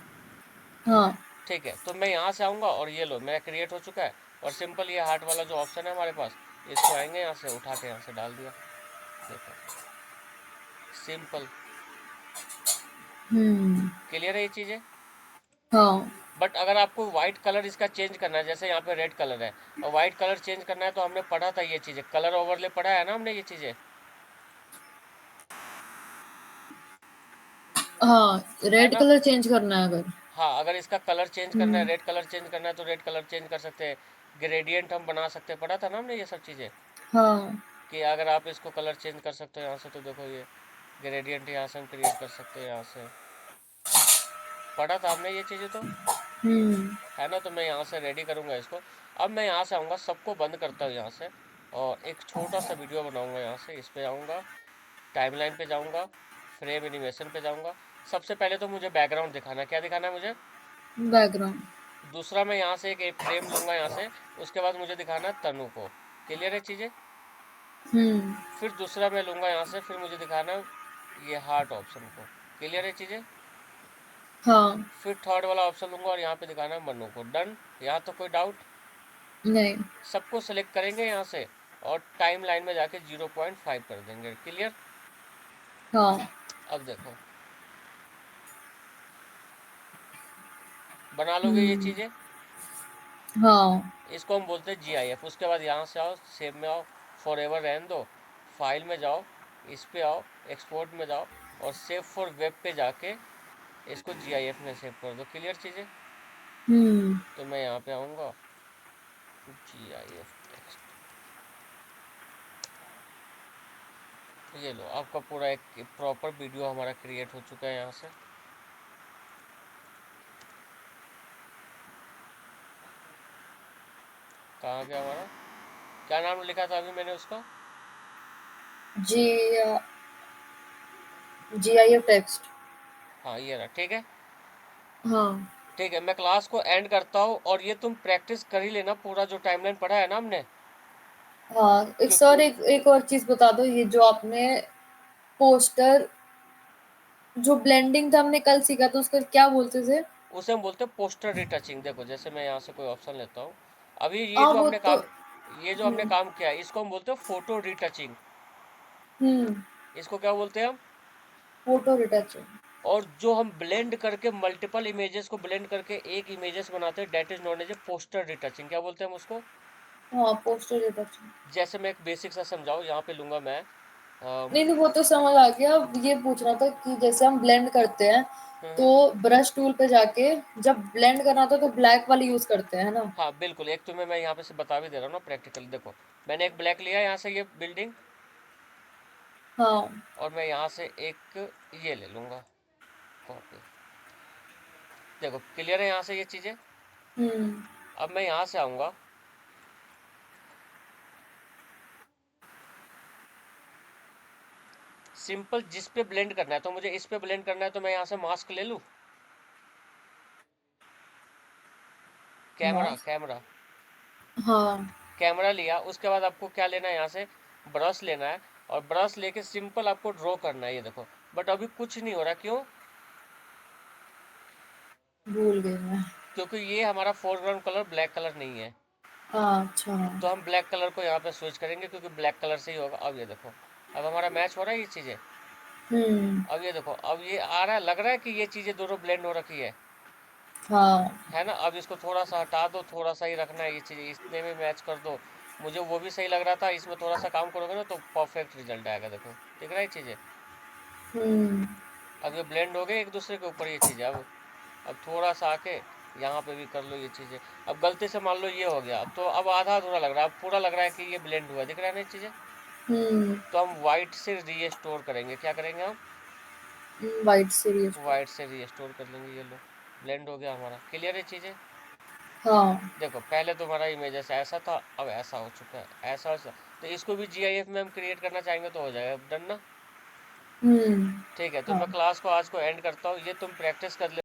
हाँ। ठीक है, तो मैं यहाँ से आऊँगा और ये लो मेरा क्रिएट हो चुका है। और सिंपल ये हार्ट वाला जो ऑप्शन है हमारे पास, इसको आएंगे यहाँ से उठा के यहाँ से डाल दिया, देखो सिंपल, क्लियर है ये चीज़ें। हाँ। बट अगर आपको वाइट कलर इसका चेंज करना है, जैसे यहाँ पे रेड कलर है और वाइट कलर चेंज करना है, तो हमने पढ़ा था ये चीज़ें, कलर ओवरले पढ़ा है ना हमने ये चीज़ें। हाँ, है रेड ना। कलर चेंज करना है अगर। हाँ अगर इसका कलर चेंज करना है, हम्म। रेड कलर चेंज करना है, तो रेड कलर चेंज कर सकते हैं। ग्रेडियंट हम बना सकते हैं, पढ़ा था ना हमने ये सब चीज़ें, हाँ। कि अगर आप इसको कलर चेंज कर सकते हो यहाँ से। तो देखो ये ग्रेडियंट यहाँ से हम क्रिएट कर सकते हैं, यहाँ से पढ़ा था हमने ये चीज़ें तो, है ना। तो मैं यहाँ से रेडी करूँगा इसको। अब मैं यहाँ से आऊँगा, सबको बंद करता हूँ यहाँ से, और एक छोटा सा वीडियो बनाऊँगा यहाँ से। इस पे आऊँगा, टाइमलाइन पे जाऊँगा, फ्रेम एनिमेशन पे जाऊँगा। सबसे पहले तो मुझे बैकग्राउंड दिखाना है, क्या दिखाना है मुझे? बैकग्राउंड। दूसरा मैं यहाँ से एक फ्रेम लूँगा यहाँ से, उसके बाद मुझे दिखाना है तनु को। क्लियर है चीज़ें? फिर दूसरा मैं लूँगा यहाँ से, फिर मुझे दिखाना है ये हार्ट ऑप्शन को। क्लियर है चीज़ें? हाँ। फिर थर्ड वाला ऑप्शन लूँगा और यहाँ पे दिखाना है मनु को। डन? यहाँ तो कोई डाउट? नहीं। सबको सेलेक्ट करेंगे यहाँ से और टाइम लाइन में जाके 0.5 कर देंगे। क्लियर? हाँ। अब देखो, बना लोगे ये चीज़ें? हाँ। इसको हम बोलते हैं GIF। उसके बाद यहाँ से आओ, सेव में आओ, फॉर एवर रहने दो, फाइल में जाओ, इस पे आओ, एक्सपोर्ट में जाओ, और सेव फॉर वेब पे जाके इसको GIF में सेव कर दो। क्लियर चीज़ें? तो मैं यहाँ पे आऊँगा, GIF टेक्स्ट, ये लो, आपका पूरा एक प्रॉपर वीडियो हमारा क्रिएट हो चुका है यहाँ से। कहाँ गया हमारा? क्या नाम लिखा था अभी मैंने उसका? GIF text. हाँ ये रहा, ठीक है। हाँ। ठीक है, मैं क्लास को एंड करता हूँ, और ये तुम प्रैक्टिस कर ही लेना पूरा जो टाइमलाइन पढ़ा है ना हमने। हाँ, एक सर, एक और चीज बता दो, ये जो आपने पोस्टर, जो ब्लेंडिंग था हमने कल सीखा था, उसका क्या बोलते थे? उसे हम बोलते हैं पोस्टर रिटचिंग। देखो, जैसे मैं यहाँ से कोई ऑप्शन लेता हूँ, अभी वो तो। ये जो हमने काम किया है, इसको हम बोलते हैं फोटो रिटचिंग। इसको क्या बोलते हैं हम? Photo retouching. और जो हम ब्लेंड करके मल्टीपल इमेजेस को ब्लेंड करके एक इमेजेस बनाते हैं, that is known as a poster retouching. क्या बोलते हैं हम उसको? हाँ, पोस्टर रिटचिंग। जैसे मैं एक बेसिक सा समझाऊँ, यहाँ पे लूंगा मैं नहीं, वो तो समझ आ गया। ये पूछना था कि जैसे हम ब्लेंड करते हैं तो ब्रश टूल पे जाके जब ब्लेंड करना था तो ब्लैक वाली यूज करते हैं, है ना? हाँ बिल्कुल, एक तुम्हें मैं यहाँ पे से बता भी दे रहा हूँ ना प्रैक्टिकल। देखो, मैंने एक ब्लैक लिया यहाँ से, ये बिल्डिंग, हाँ। और मैं यहाँ से एक ये ले लूँगा कॉपी। देखो क्लियर है यहाँ से ये चीज़ें? अब मैं यहाँ से आऊँगा, सिंपल जिस पे ब्लेंड करना है, तो मुझे इस पे ब्लेंड करना है, तो मैं यहाँ से मास्क ले लूँ। कैमरा हाँ। कैमरा लिया, उसके बाद आपको क्या लेना है, यहाँ से ब्रश लेना है, और ब्रश लेके सिंपल आपको ड्रॉ करना है। ये देखो, बट अभी कुछ नहीं हो रहा, क्यों? भूल गई मैं। क्योंकि ये हमारा फोरग्राउंड कलर ब्लैक कलर नहीं है। हाँ, अच्छा। तो हम ब्लैक कलर को यहाँ पे स्विच करेंगे, क्योंकि ब्लैक कलर से ही होगा। अब ये देखो, अब हमारा मैच हो रहा है ये चीज़ें। अब ये देखो, अब ये आ रहा है, लग रहा है कि ये चीज़ें दोनों ब्लेंड हो रखी है हाँ। है ना। अब इसको थोड़ा सा हटा दो, थोड़ा सा ही रखना है ये चीज़ें, इतने में मैच कर दो। मुझे वो भी सही लग रहा था, इसमें थोड़ा सा काम करोगे ना तो परफेक्ट रिजल्ट आएगा। देखो, दिख रहा है चीज़ें? अब ये ब्लेंड हो गए एक दूसरे के ऊपर ये चीज़ें। अब थोड़ा सा आके यहाँ पे भी कर लो ये चीज़ें। अब गलती से मान लो ये हो गया, तो अब आधा अधूरा लग रहा है, अब पूरा लग रहा है कि ये ब्लेंड हुआ। दिख रहा है ना ये चीज़ें? तो हम वाइट से रीस्टोर करेंगे। क्या करेंगे हम? White series. वाइट से रीस्टोर कर लेंगे। ये लो, ब्लेंड हो गया हमारा। क्लियर है चीज़ें? हाँ। देखो, पहले तो हमारा इमेज ऐसा था, अब ऐसा हो चुका है, ऐसा। तो इसको भी GIF में हम क्रिएट करना चाहेंगे तो हो जाएगा। डन ना? ठीक है, तो मैं क्लास को आज को एंड करता हूँ। ये तुम प्रैक्टिस कर ले।